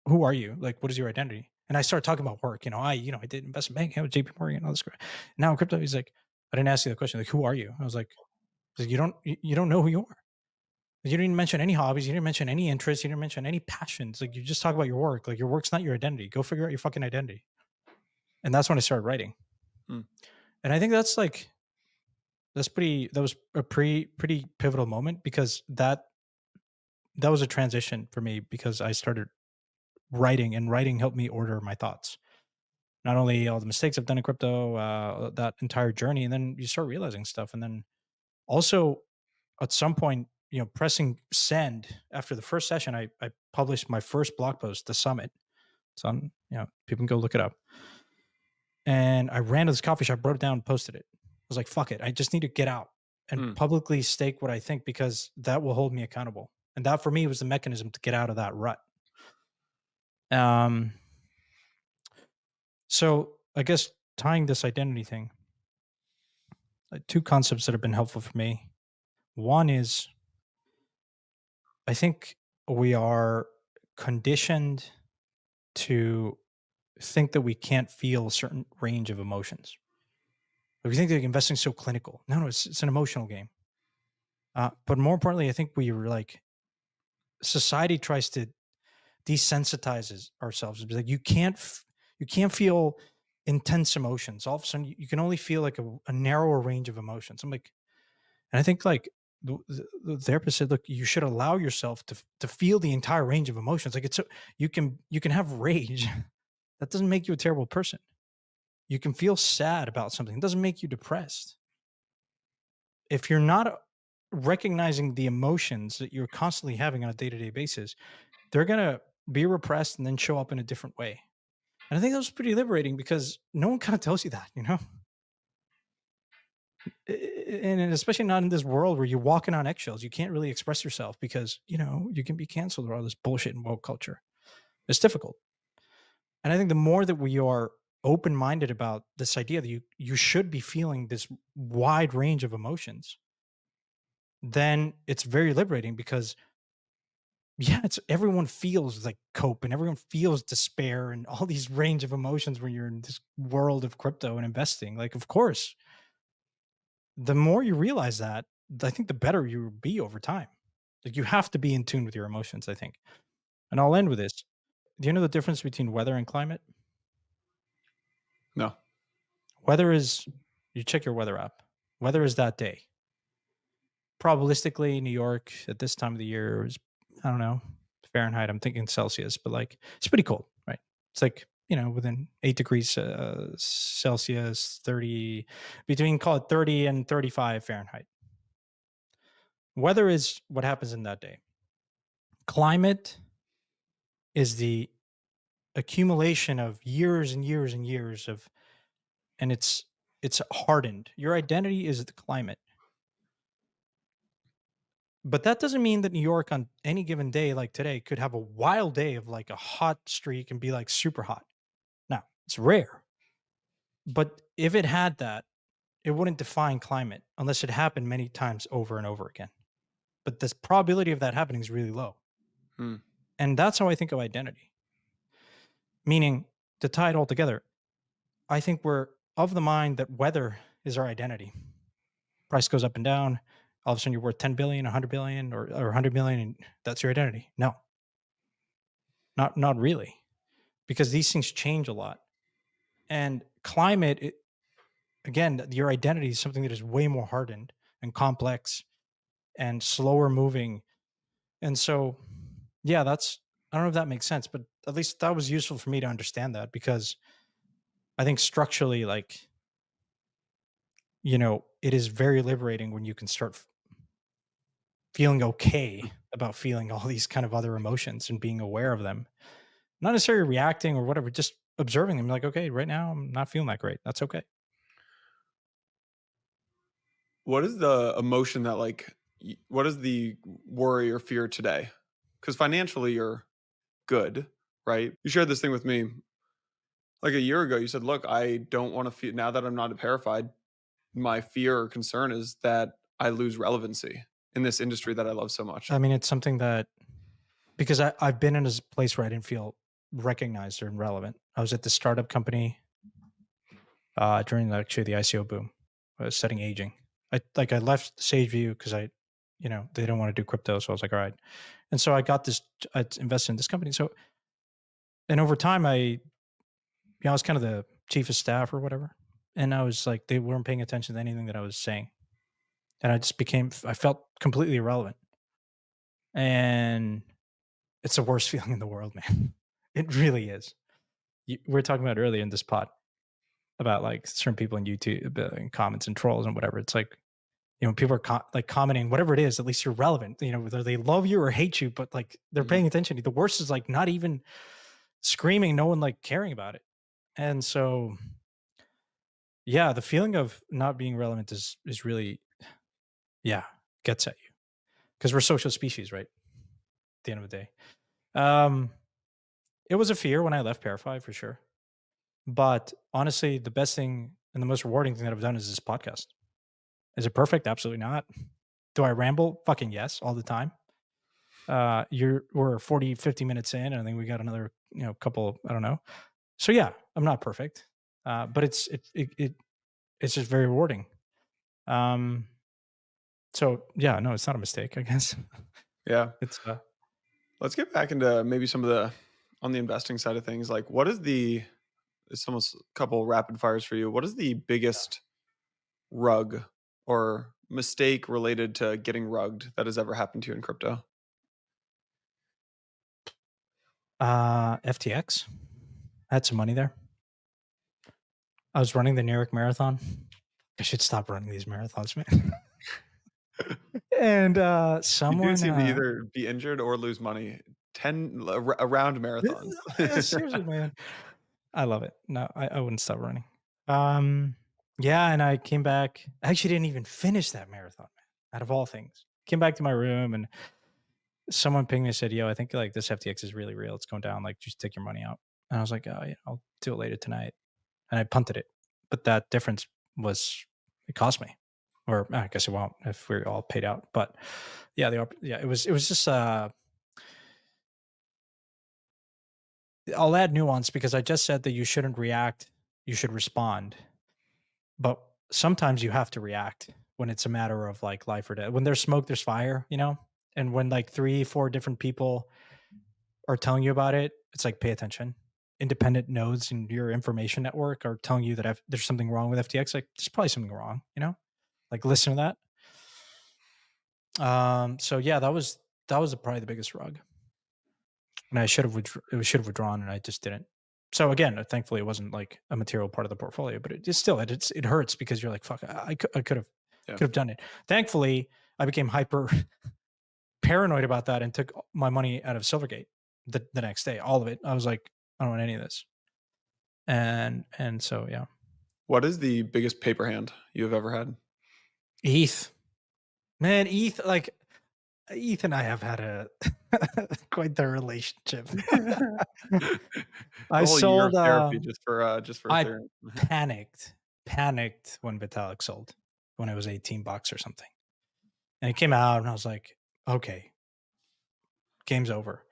who are you? Like, what is your identity? And I started talking about work. I did investment banking, I was JP Morgan, all this crap. Now in crypto, he's like, I didn't ask you the question. Like, who are you? I was like, you don't know who you are. You didn't mention any hobbies. You didn't mention any interests. You didn't mention any passions. Like, you just talk about your work. Like, your work's not your identity. Go figure out your fucking identity. And that's when I started writing. And I think that was a pretty pivotal moment because that was a transition for me because I started writing and writing helped me order my thoughts. Not only all the mistakes I've done in crypto, that entire journey, and then you start realizing stuff. And then also at some point, pressing send after the first session, I published my first blog post, The Summit. It's on, people can go look it up. And I ran to this coffee shop, wrote it down, and posted it. I was like, fuck it. I just need to get out and publicly stake what I think because that will hold me accountable. And that for me was the mechanism to get out of that rut. So I guess tying this identity thing, two concepts that have been helpful for me. One is I think we are conditioned to think that we can't feel a certain range of emotions. We think that investing is so clinical. No, it's an emotional game. But more importantly, I think we were like, society tries to desensitize ourselves. It's like you can't feel intense emotions. All of a sudden, you can only feel like a narrower range of emotions. I'm like, and I think like the therapist said, look, you should allow yourself to feel the entire range of emotions. Like you can have rage. That doesn't make you a terrible person. You can feel sad about something. It doesn't make you depressed. If you're not recognizing the emotions that you're constantly having on a day-to-day basis, they're going to be repressed and then show up in a different way. And I think that was pretty liberating because no one kind of tells you that, and especially not in this world where you're walking on eggshells. You can't really express yourself because, you can be canceled or all this bullshit in woke culture. It's difficult. And I think the more that we are open-minded about this idea that you should be feeling this wide range of emotions, then it's very liberating because yeah, it's everyone feels like cope and everyone feels despair and all these range of emotions when you're in this world of crypto and investing. Like, of course, the more you realize that, I think the better you will be over time. Like you have to be in tune with your emotions, I think. And I'll end with this. Do you know the difference between weather and climate? No. Weather is you check your weather app. Weather is that day. Probabilistically, New York at this time of the year is, I don't know, Fahrenheit. I'm thinking Celsius, but like it's pretty cold, right? It's like, within 8 degrees Celsius, 30, between call it 30 and 35 Fahrenheit. Weather is what happens in that day. Climate is the accumulation of years and years and years of, and it's hardened. Your identity is the climate. But that doesn't mean that New York on any given day, like today, could have a wild day of like a hot streak and be like super hot. Now, it's rare. But if it had that, it wouldn't define climate unless it happened many times over and over again. But the probability of that happening is really low. Hmm. And that's how I think of identity. Meaning, to tie it all together, I think we're of the mind that weather is our identity. Price goes up and down. All of a sudden, you're worth 10 billion, 100 billion, or 100 million, and that's your identity. No, not really, because these things change a lot. And climate, again, your identity is something that is way more hardened and complex and slower moving. And so, yeah, I don't know if that makes sense, but at least that was useful for me to understand that because I think structurally, like, it is very liberating when you can start feeling okay about feeling all these kind of other emotions and being aware of them. Not necessarily reacting or whatever, just observing them. Like, okay, right now I'm not feeling that great. That's okay. What is the emotion that what is the worry or fear today? Because financially you're good, right? You shared this thing with me like a year ago. You said, look, I don't want to feel now that I'm not a verified, my fear or concern is that I lose relevancy in this industry that I love so much. I mean, it's something that because I've been in a place where I didn't feel recognized or relevant. I was at the startup company during actually the ICO boom. I was studying aging. I left SageView because they don't want to do crypto. So I was like, all right. And so I invested in this company. So, and over time, I was kind of the chief of staff or whatever. And I was like, they weren't paying attention to anything that I was saying. And I felt completely irrelevant. And it's the worst feeling in the world, man. It really is. We were talking about earlier in this pod about like certain people in YouTube and comments and trolls and whatever. It's like, people are like commenting, whatever it is, at least you're relevant, whether they love you or hate you, but like they're paying attention to you. The worst is like not even screaming, no one like caring about it. And so, yeah, the feeling of not being relevant is really, yeah, gets at you because we're social species, right? At the end of the day. It was a fear when I left Parify for sure. But honestly, the best thing and the most rewarding thing that I've done is this podcast. Is it perfect? Absolutely not. Do I ramble? Fucking yes, all the time. We're 40, 50 minutes in, and I think we got another, couple, I don't know. So yeah, I'm not perfect. But it's just very rewarding. So yeah, no, it's not a mistake, I guess. Yeah. It's Let's get back into maybe some of on the investing side of things. Like it's almost a couple rapid fires for you. What is the biggest rug or mistake related to getting rugged that has ever happened to you in crypto? FTX. I had some money there. I was running the New York Marathon. I should stop running these marathons, man. And You do someone seem to either be injured or lose money. 10 around marathons. seriously, man. I love it. No, I wouldn't stop running. Yeah, and I came back. I actually didn't even finish that marathon, man. Out of all things, came back to my room and someone pinged me and said, "Yo, I think like this FTX is really real. It's going down. Like, just take your money out." And I was like, "Oh, yeah, I'll do it later tonight." And I punted it, but that difference it cost me or I guess it won't if we're all paid out. But yeah, it was just I'll add nuance because I just said that you shouldn't react, you should respond. But sometimes you have to react when it's a matter of like life or death. When there's smoke, there's fire, you know? And when like 3, 4 different people are telling you about it, it's like pay attention. Independent nodes in your information network are telling you that there's something wrong with FTX. Like there's probably something wrong, you know? Like listen to that. So yeah, that was probably the biggest rug. And I should have withdrawn, and I just didn't. So again, thankfully, it wasn't like a material part of the portfolio, but it hurts because you're like, fuck, I could have done it. Thankfully, I became hyper paranoid about that and took my money out of Silvergate the next day, all of it. I was like, I don't want any of this, and so yeah, What is the biggest paper hand you have ever had? ETH, man, ETH, like ETH and I have had a quite the relationship. A I whole year of sold. therapy just for I Ethereum. panicked when Vitalik sold, when it was $18 or something. And it came out and I was like, okay, game's over.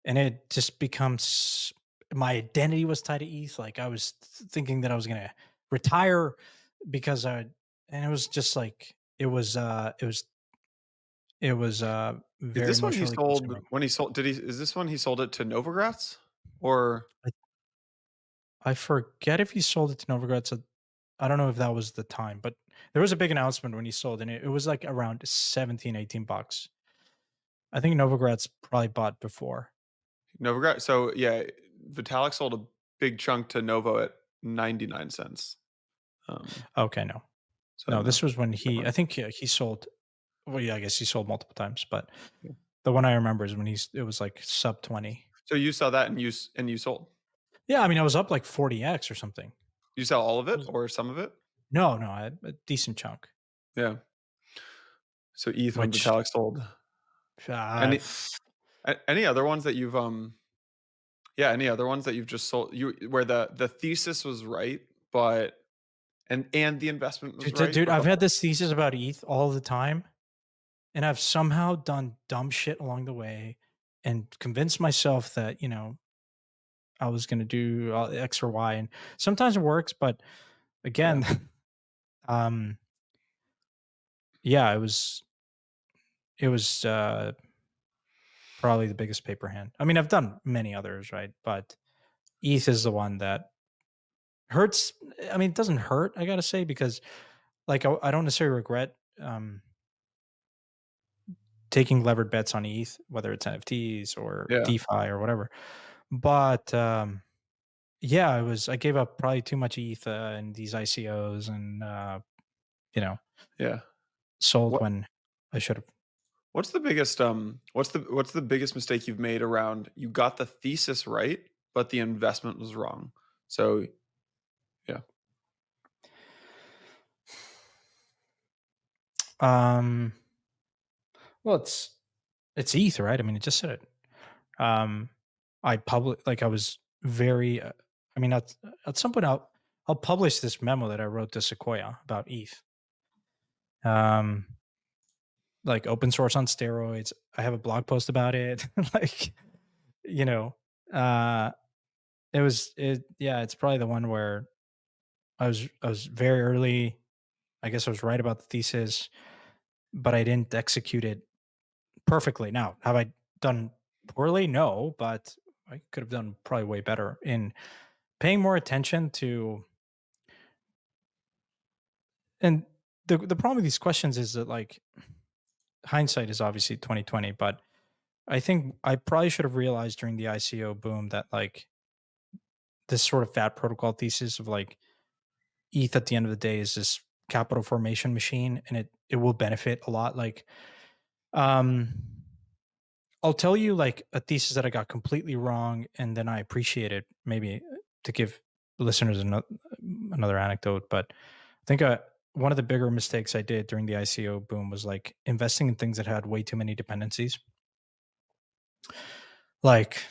And it just becomes my identity was tied to ETH. Like I was thinking that I was gonna retire because and it was just like it was Is very this when he emotionally sold consuming. is this when he sold it to Novogratz? Or I, I forget if he sold it to Novogratz. I don't know if that was the time, but there was a big announcement when he sold, and it was like around 17, $18. I think Novogratz probably bought before. Novogratz? So yeah, Vitalik sold a big chunk to Novo at 99 cents. Okay, no. So No, no. this was when Never mind. I think he sold, well, yeah, I guess he sold multiple times, but Yeah. the one I remember is when it was like sub 20. So you saw that and you sold. Yeah, I mean, I was up like 40x or something. You sell all of It it was, or some of it? no, no, I had a decent chunk, Yeah. So ETH when which Vitalik sold. uh, Any any other ones that you've yeah, any other ones that you've just sold you where the thesis was right, but and the investment was right, dude, but I've the had this thesis about ETH all the time, and I've somehow done dumb shit along the way and convinced myself that, I was going to do X or Y. And sometimes it works, but yeah. again, um, yeah, it was probably the biggest paper hand. I mean, I've done many others, right? But ETH is the one that hurts. I mean, it doesn't hurt, I got to say, because like I don't necessarily regret taking levered bets on ETH, whether it's NFTs or Yeah. DeFi or whatever. But yeah, I gave up probably too much ETH in these ICOs and, you know, Yeah. sold What when I should have. what's the biggest mistake you've made around you got the thesis right, but the investment was wrong? So, yeah. Um, well, it's ETH, right? I mean, it just said it. Um, I was very. I mean, at some point, I'll publish this memo that I wrote to Sequoia about ETH. Um, like open source on steroids. I have a blog post about it. Like, you know, uh, yeah. It's probably the one where I was very early. I guess I was right about the thesis, but I didn't execute it perfectly. Now, have I done poorly? No, but I could have done probably way better in paying more attention to. And the problem with these questions is that like hindsight is obviously 2020, but I think I probably should have realized during the ICO boom that like this sort of fat protocol thesis of like ETH at the end of the day is this capital formation machine, and it will benefit a lot. Like um I'll tell you like a thesis that I got completely wrong, and then I appreciate it. Maybe to give listeners another anecdote, but I think one of the bigger mistakes I did during the ICO boom was like investing in things that had way too many dependencies. Like,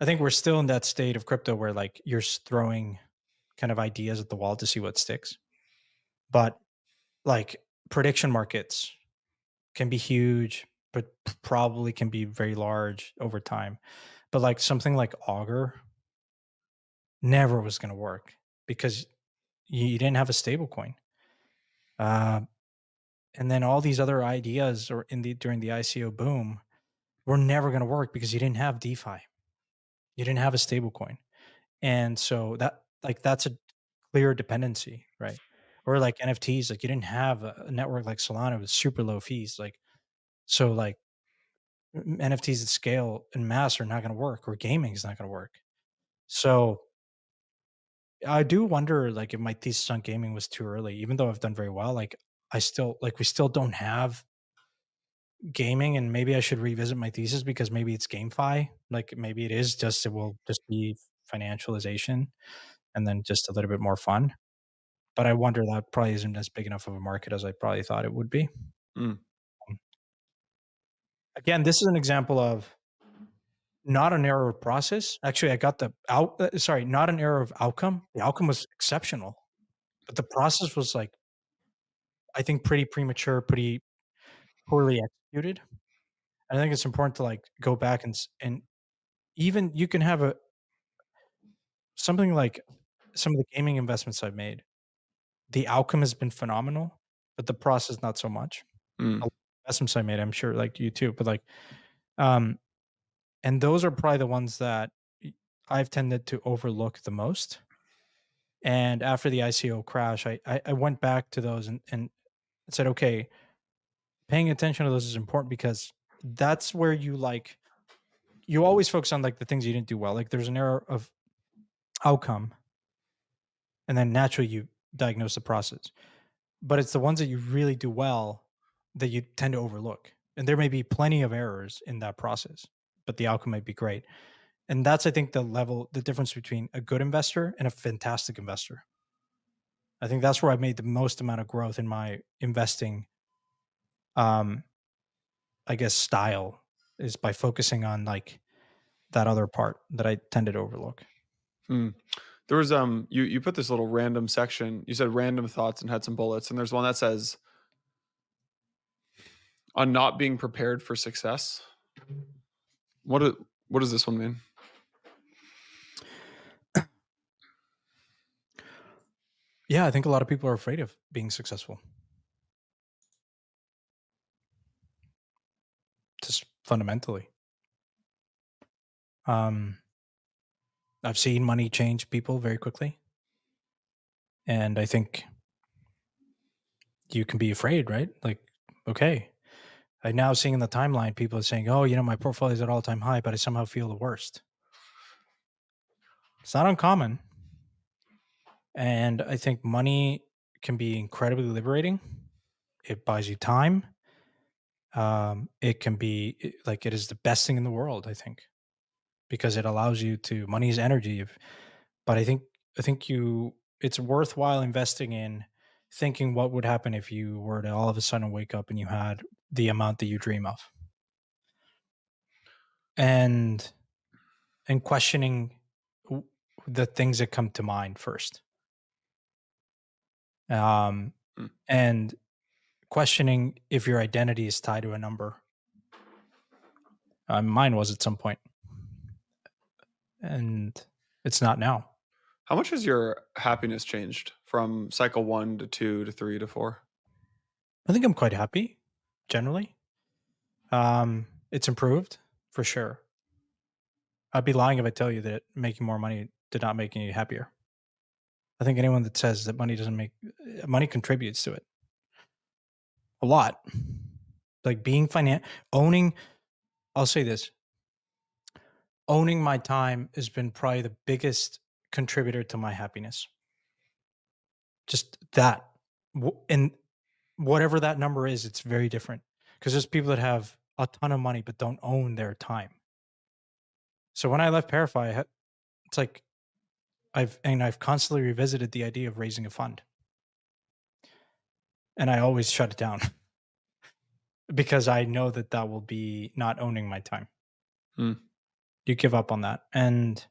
I think we're still in that state of crypto where like you're throwing kind of ideas at the wall to see what sticks. But like prediction markets can be huge, but probably can be very large over time. But like something like Augur never was going to work because you didn't have a stable coin. Uh, and then all these other ideas or during the ICO boom were never going to work because you didn't have DeFi. You didn't have a stable coin. And so that's a clear dependency, right? Or like NFTs, like you didn't have a network like Solana with super low fees. Like so like NFTs at scale and mass are not going to work, or gaming is not going to work. So I do wonder, like, if my thesis on gaming was too early, even though I've done very well. Like, we still don't have gaming, and maybe I should revisit my thesis because maybe it's GameFi. Like, maybe it will just be financialization and then just a little bit more fun. But I wonder that probably isn't as big enough of a market as I probably thought it would be. Mm. Um, Again, this is an example of not an error of process. Actually, I got not an error of outcome. The outcome was exceptional, but the process was like, I think, pretty premature, pretty poorly executed. I think it's important to like go back and even you can have a something like some of the gaming investments I've made. The outcome has been phenomenal, but the process not so much. A Mm. lot of investments I made, I'm sure, like you too, but like, um, and those are probably the ones that I've tended to overlook the most. And after the ICO crash, I went back to those and said, okay, paying attention to those is important because that's where you always focus on like the things you didn't do well. Like there's an error of outcome, and then naturally you diagnose the process. But it's the ones that you really do well that you tend to overlook. And there may be plenty of errors in that process, but the outcome might be great. And that's, I think, the difference between a good investor and a fantastic investor. I think that's where I've made the most amount of growth in my investing, um, I guess, style is by focusing on like that other part that I tended to overlook. Mm. There was you put this little random section. You said random thoughts and had some bullets, and there's one that says on not being prepared for success. What does this one mean? Yeah, I think a lot of people are afraid of being successful. Just fundamentally. Um, I've seen money change people very quickly. And I think you can be afraid, right? Like, okay. I now seeing in the timeline people are saying, oh, my portfolio is at all time high, but I somehow feel the worst. It's not uncommon. And I think money can be incredibly liberating. It buys you time. It can be like it is the best thing in the world, I think, because it allows you to money is energy. But I think it's worthwhile investing in thinking what would happen if you were to all of a sudden wake up and you had the amount that you dream of. And questioning w- the things that come to mind first. Mm. And questioning if your identity is tied to a number. Mine was at some point, and it's not now. How much has your happiness changed from cycle 1 to 2 to 3 to 4? I think I'm quite happy generally. It's improved for sure. I'd be lying if I tell you that making more money did not make me happier. I think anyone that says that money contributes to it a lot. Like owning, I'll say this, owning my time has been probably the biggest contributor to my happiness. Just that. And whatever that number is, it's very different because there's people that have a ton of money but don't own their time. So when I left Parify, it's like I've constantly revisited the idea of raising a fund, and I always shut it down because I know that that will be not owning my time. Mm. You give up on that, and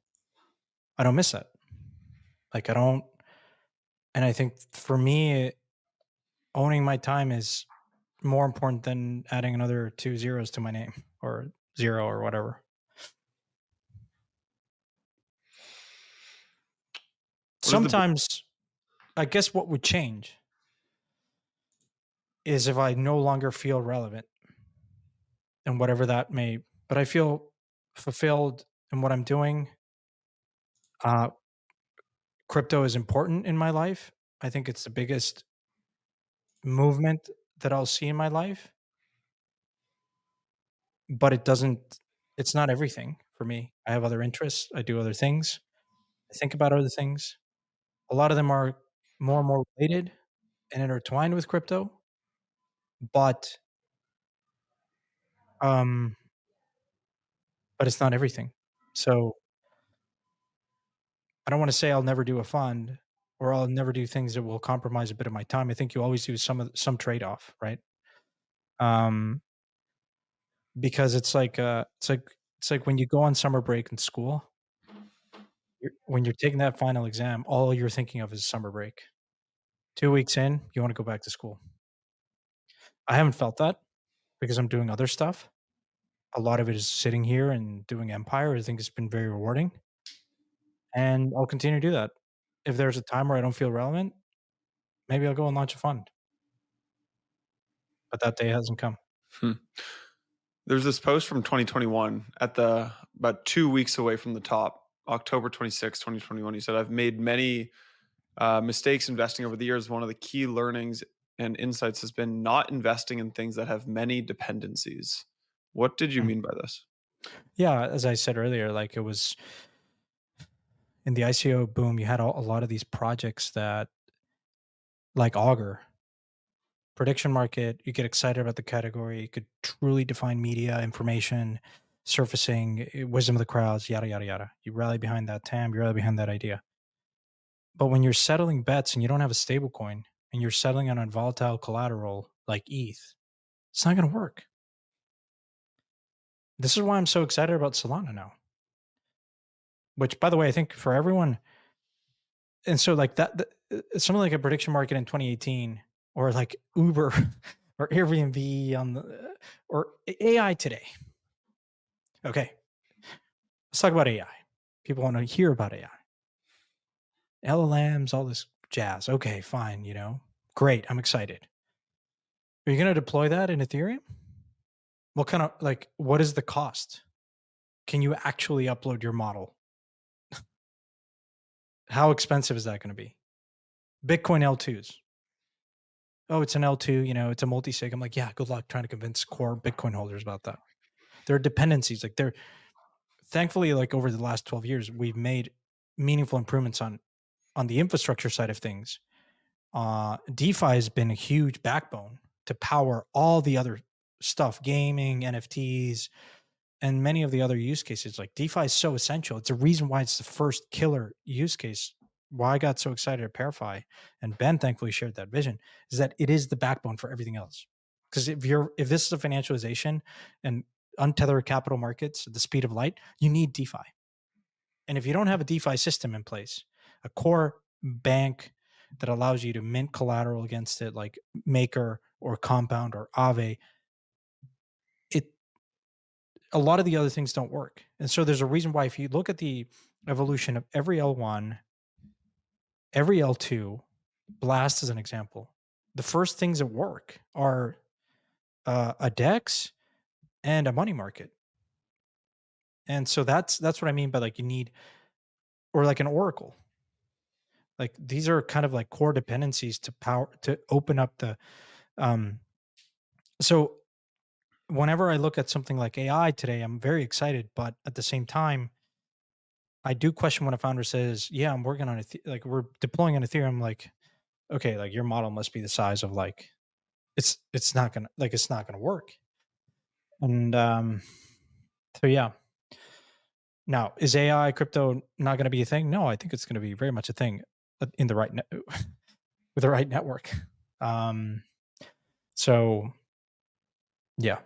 I don't miss that. Like I don't, and I think for me, owning my time is more important than adding another 2 zeros to my name, or 0 or whatever. Sometimes, I guess what would change is if I no longer feel relevant, and whatever that may, but I feel fulfilled in what I'm doing. Uh, Crypto is important in my life. I think it's the biggest movement that I'll see in my life, but it's not everything for me. I have other interests. I do other things. I think about other things. A lot of them are more and more related and intertwined with crypto, but um, but it's not everything. So I don't want to say I'll never do a fund or I'll never do things that will compromise a bit of my time. I think you always do some trade off, right? Um, because it's like when you go on summer break in school, when you're taking that final exam, all you're thinking of is summer break. 2 weeks in, you want to go back to school. I haven't felt that because I'm doing other stuff. A lot of it is sitting here and doing Empire. I think it's been very rewarding, and I'll continue to do that. If there's a time where I don't feel relevant, maybe I'll go and launch a fund, but that day hasn't come. Hmm. There's this post from 2021 at the about 2 weeks away from the top, October 26, 2021. He said, I've made many mistakes investing over the years. One of the key learnings and insights has been not investing in things that have many dependencies. What did you Mm. mean by this? Yeah, as I said earlier, like it was in the ICO boom, you had a lot of these projects that, like Augur, prediction market, you get excited about the category, you could truly define media, information, surfacing, wisdom of the crowds, yada, yada, yada. You rally behind that TAM, you rally behind that idea. But when you're settling bets and you don't have a stable coin and you're settling on a volatile collateral like ETH, it's not going to work. This is why I'm so excited about Solana now. Which, by the way, I think for everyone, and so like something like a prediction market in 2018, or like Uber or Airbnb on the, or AI today. Okay, let's talk about AI. People want to hear about AI, LLMs, all this jazz. Okay, fine. Great. I'm excited. Are you going to deploy that in Ethereum? What kind of, like, what is the cost? Can you actually upload your model? How expensive is that going to be? Bitcoin L2s. Oh, it's an L2, it's a multi-sig. I'm like, yeah, good luck trying to convince core Bitcoin holders about that. There are dependencies. Like, thankfully, like over the last 12 years, we've made meaningful improvements on the infrastructure side of things. DeFi has been a huge backbone to power all the other stuff, gaming, NFTs, and many of the other use cases. Like, DeFi is so essential. It's a reason why it's the first killer use case. Why I got so excited at Parify, and Ben thankfully shared that vision, is that it is the backbone for everything else. Because if this is a financialization and untethered capital markets at the speed of light, you need DeFi. And if you don't have a DeFi system in place, a core bank that allows you to mint collateral against it, like Maker or Compound or Aave, a lot of the other things don't work. And so there's a reason why, if you look at the evolution of every L1, every L2, Blast as an example, the first things that work are a DEX and a money market. And so that's what I mean by, like, you need, or like an Oracle. Like, these are kind of like core dependencies to open up the so whenever I look at something like AI today, I'm very excited, but at the same time, I do question when a founder says, "Yeah, I'm working on it. Like, we're deploying on Ethereum." Like, okay, like your model must be the size of, like, it's not gonna work. And so yeah. Now, is AI crypto not going to be a thing? No, I think it's going to be very much a thing in the right with the right network. Um, so yeah,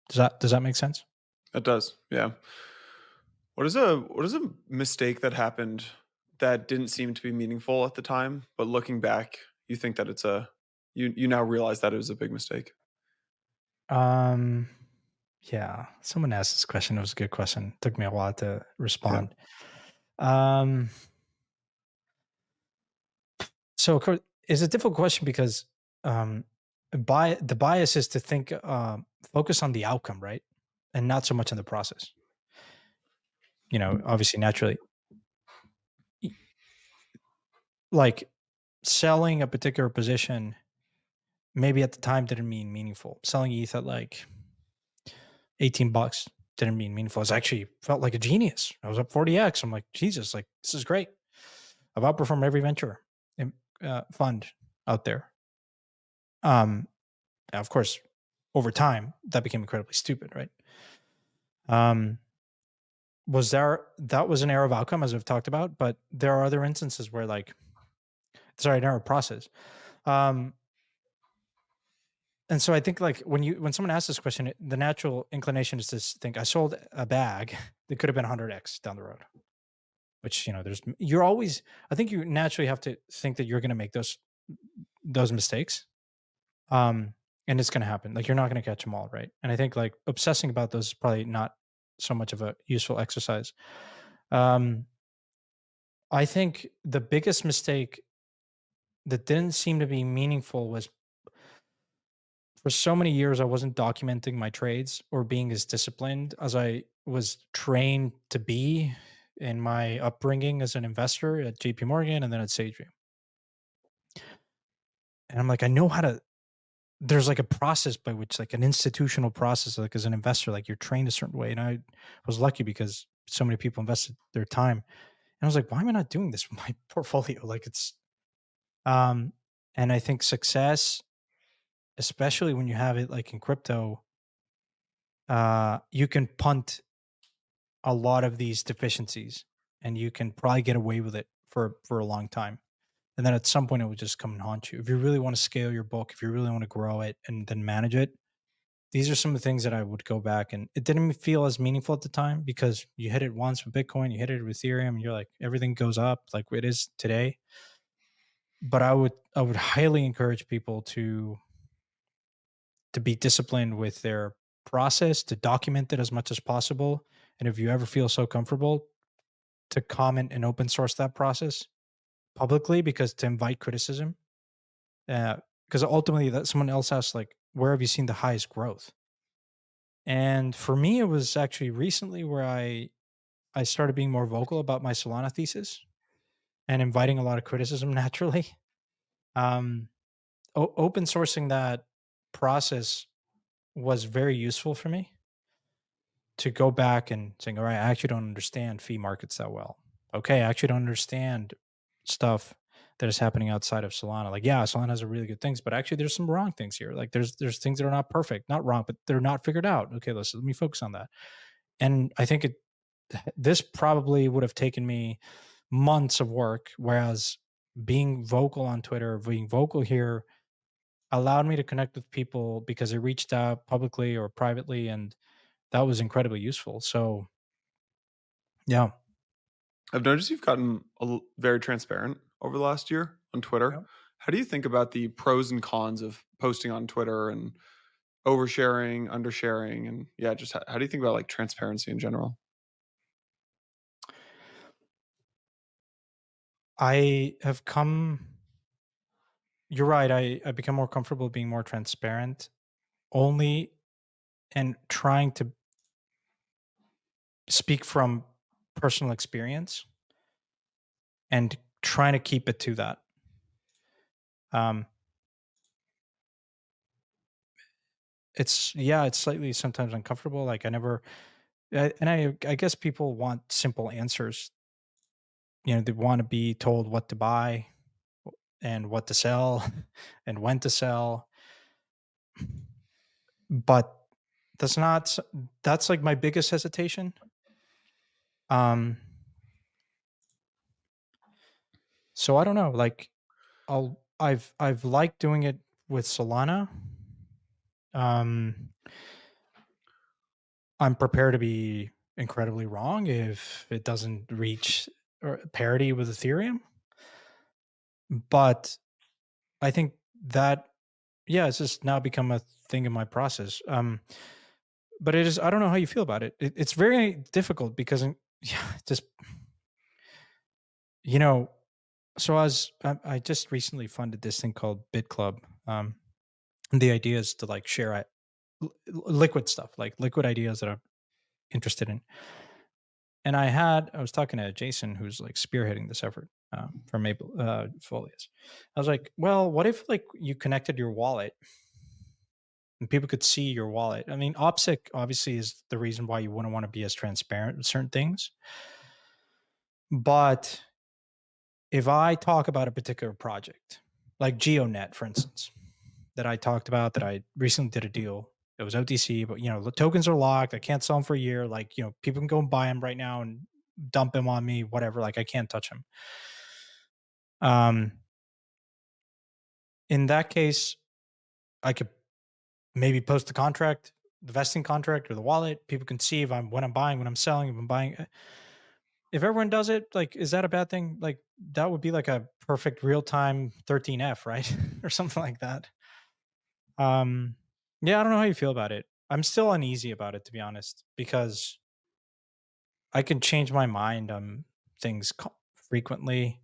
does that make sense? It does. Yeah. What is a mistake that happened that didn't seem to be meaningful at the time, but looking back, you think that it's you now realize that it was a big mistake? Yeah, someone asked this question. It was a good question. Took me a while to Yeah. respond. Um, so of course, it's a difficult question because the bias is to think focus on the outcome, right, and not so much on the process. Obviously, naturally, y- like selling a particular position maybe at the time didn't mean meaningful. Selling ETH at like $18 didn't mean meaningful. It actually felt like a genius. I was up 40x. I'm like, Jesus, like this is great. I've outperformed every venture fund out there. Now, of course, over time that became incredibly stupid, right? Um, that was an error of outcome as I've talked about, but there are other instances where an error of process. And so I think like when someone asks this question, the natural inclination is to think I sold a bag that could have been 100x down the road. Which you're always. I think you naturally have to think that you're going to make those mistakes, and it's going to happen. Like you're not going to catch them all, right? And I think like obsessing about those is probably not so much of a useful exercise. Um, I think the biggest mistake that didn't seem to be meaningful was for so many years I wasn't documenting my trades or being as disciplined as I was trained to be in my upbringing as an investor at JP Morgan and then at Sage. And I'm like, I know how to. There's like a process by which, like an institutional process, like as an investor, like you're trained a certain way. And I was lucky because so many people invested their time. And I was like, why am I not doing this with my portfolio? Like um, and I think success, especially when you have it like in crypto, you can punt a lot of these deficiencies and you can probably get away with it for a long time. And then at some point it will just come and haunt you. If you really want to scale your book, if you really want to grow it and then manage it, these are some of the things that I would go back, and it didn't feel as meaningful at the time because you hit it once with Bitcoin, you hit it with Ethereum, and you're like, everything goes up like it is today. But I would highly encourage people to be disciplined with their process, to document it as much as possible. And if you ever feel so comfortable, to comment and open source that process publicly, because to invite criticism, because ultimately that someone else asks like, where have you seen the highest growth? And for me, it was actually recently where I started being more vocal about my Solana thesis and inviting a lot of criticism naturally. Um, open sourcing that process was very useful for me to go back and saying, all right, I actually don't understand fee markets that well. Okay, I actually don't understand stuff that is happening outside of Solana. Like, yeah, Solana has a really good things, but actually there's some wrong things here. Like there's things that are not perfect, not wrong, but they're not figured out. Okay, let me focus on that. And I think this probably would have taken me months of work, whereas being vocal on Twitter, being vocal here allowed me to connect with people because they reached out publicly or privately, and that was incredibly useful. So, yeah. I've noticed you've gotten very transparent over the last year on Twitter. Yep. How do you think about the pros and cons of posting on Twitter and oversharing, undersharing, and yeah, just how do you think about like transparency in general? I have come, you're right. I become more comfortable being more transparent only and trying to speak from personal experience and trying to keep it to that. Um, it's slightly sometimes uncomfortable. Like I guess people want simple answers. They want to be told what to buy and what to sell and when to sell. But that's like my biggest hesitation. Um, so I don't know. Like I've liked doing it with Solana. Um, I'm prepared to be incredibly wrong if it doesn't reach or parity with Ethereum. But I think that, yeah, it's just now become a thing in my process. But it is, I don't know how you feel about it. It's very difficult because, yeah, just, you know, so I just recently funded this thing called Bit Club. And the idea is to like share liquid stuff, like liquid ideas that I'm interested in. And I was talking to Jason, who's like spearheading this effort from Maple Folius. I was like, well, what if like you connected your wallet and people could see your wallet? I mean, OPSEC obviously is the reason why you wouldn't want to be as transparent with certain things. But if I talk about a particular project, like GeoNet, for instance, that I talked about, that I recently did a deal. It was OTC, but the tokens are locked. I can't sell them for a year. Like, people can go and buy them right now and dump them on me, whatever. Like, I can't touch them. Um, in that case, I could maybe post the contract, the vesting contract, or the wallet. People can see if when I'm buying, when I'm selling, if I'm buying. If everyone does it, like, is that a bad thing? Like, that would be like a perfect real time 13F, right? Or something like that. Um, yeah, I don't know how you feel about it. I'm still uneasy about it, to be honest, because I can change my mind on things frequently.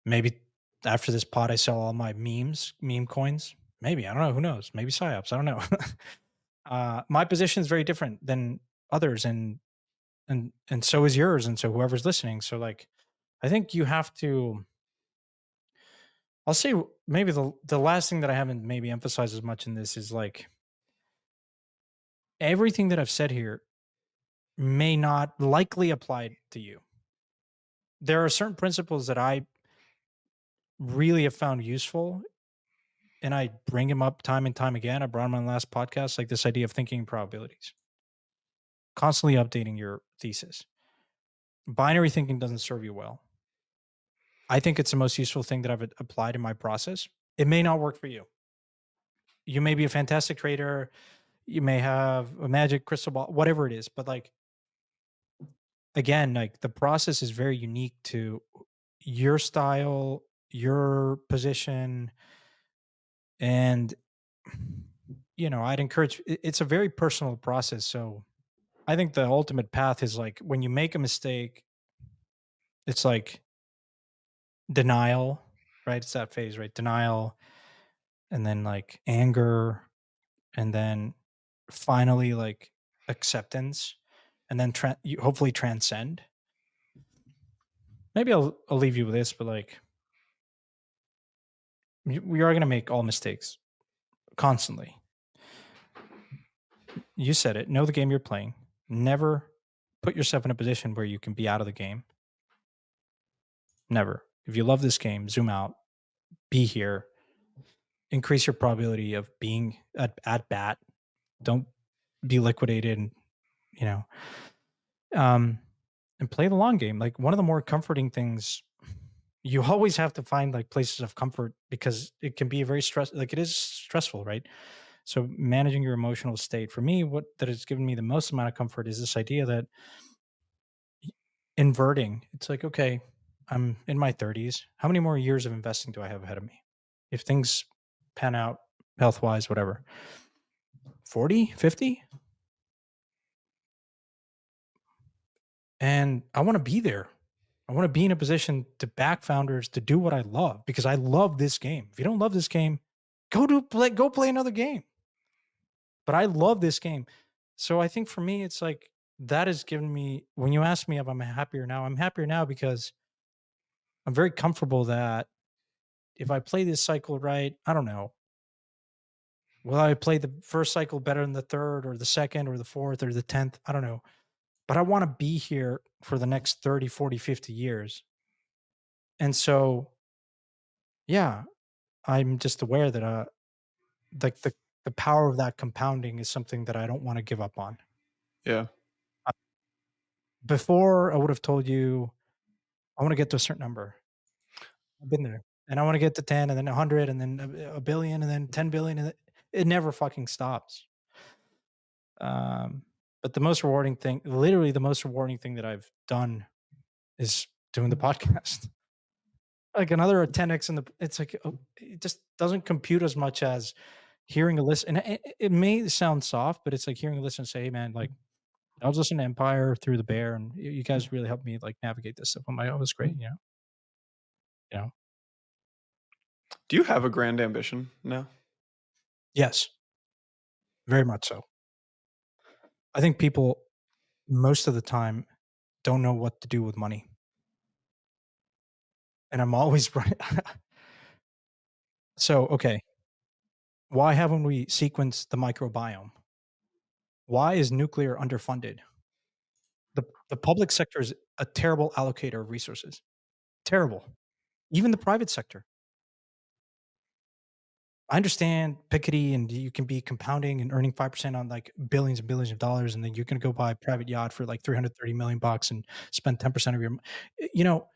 Maybe after this pod, I sell all my meme coins. Maybe, I don't know. Who knows? Maybe psyops. I don't know. My position is very different than others, and so is yours, and so whoever's listening. So, like, I think you have to. I'll say maybe the last thing that I haven't maybe emphasized as much in this is like everything that I've said here may not likely apply to you. There are certain principles that I really have found useful, and I bring them up time and time again. I brought them on the last podcast, like this idea of thinking in probabilities, constantly updating your thesis. Binary thinking doesn't serve you well. I think it's the most useful thing that I've applied in my process. It may not work for you. You may be a fantastic trader. You may have a magic crystal ball, whatever it is. But like, again, like the process is very unique to your style, your position, and I'd encourage it's a very personal process. So I think the ultimate path is like when you make a mistake, it's like denial, right? It's that phase, right? Denial, and then like anger, and then finally like acceptance, and then you hopefully transcend. Maybe I'll leave you with this, but like we are going to make all mistakes constantly. You said it. Know the game you're playing. Never put yourself in a position where you can be out of the game. Never. If you love this game, zoom out, be here, increase your probability of being at bat. Don't be liquidated, and you know, um, and play the long game. Like one of the more comforting things, you always have to find like places of comfort because it can be very like it is stressful, right? So managing your emotional state for me, what that has given me the most amount of comfort is this idea that inverting. It's like, okay, I'm in my 30s. How many more years of investing do I have ahead of me? If things pan out health wise, whatever, 40, 50? And I want to be there. I want to be in a position to back founders to do what I love because I love this game. If you don't love this game, go play another game. But I love this game. So I think for me, it's like that has given me, when you ask me if I'm happier now, I'm happier now because I'm very comfortable that if I play this cycle right, I don't know. Will I play the first cycle better than the third or the second or the fourth or the 10th? I don't know. But I want to be here for the next 30, 40, 50 years. And so, yeah, I'm just aware that like the power of that compounding is something that I don't want to give up on. Yeah. Uh, Before I would have told you I want to get to a certain number. I've been there. And I want to get to 10 and then 100 and then a billion and then 10 billion and it never fucking stops. Um, but the most rewarding thing, literally the most rewarding thing that I've done is doing the podcast. like another 10x in the it's like, oh, it just doesn't compute as much as hearing a list, and it may sound soft, but it's like hearing a listener say, "Hey, man, like, I was listening to Empire through the bear, and you guys really helped me, like, navigate this stuff." I'm like, "Oh, it was great," you know? Do you have a grand ambition? No. Yes, very much so. I think people most of the time don't know what to do with money, and I'm always right. So, okay, why haven't we sequenced the microbiome? Why is nuclear underfunded? The public sector is a terrible allocator of resources. Terrible. Even the private sector. I understand Piketty and you can be compounding and earning 5% on like billions and billions of dollars, and then you can go buy a private yacht for like 330 million bucks and spend 10% of your you know,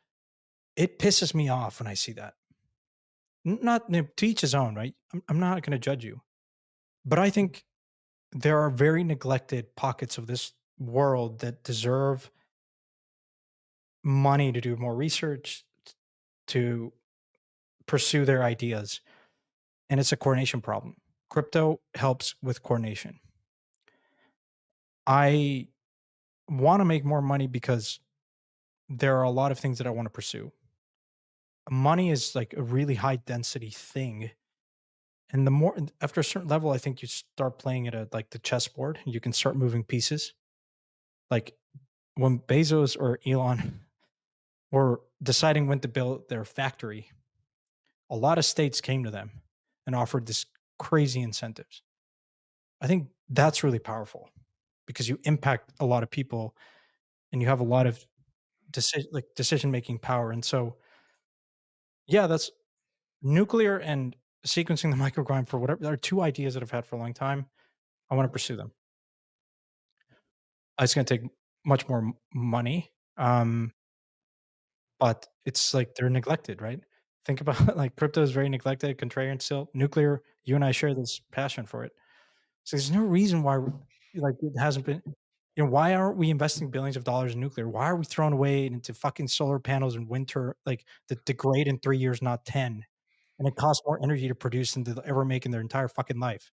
it pisses me off when I see that. Not to each his own, right? I'm not going to judge you. But I think there are very neglected pockets of this world that deserve money to do more research, to pursue their ideas. And it's a coordination problem. Crypto helps with coordination. I want to make more money because there are a lot of things that I want to pursue. Money is like a really high density thing. And the more after a certain level, I think you start playing it at like the chessboard. You can start moving pieces. Like when Bezos or Elon were deciding when to build their factory, a lot of states came to them and offered this crazy incentives. I think that's really powerful because you impact a lot of people and you have a lot of decision making power. And so, yeah, that's nuclear and sequencing the microgrime for whatever. There are two ideas that I've had for a long time. I want to pursue them. It's going to take much more money, but it's like they're neglected, right? Think about like crypto is very neglected, contrarian still. Nuclear, you and I share this passion for it. So there's no reason why like it hasn't been. Why aren't we investing billions of dollars in nuclear? Why are we throwing away into fucking solar panels in winter, like that degrade in 3 years, not 10? And it costs more energy to produce than they'll ever make in their entire fucking life.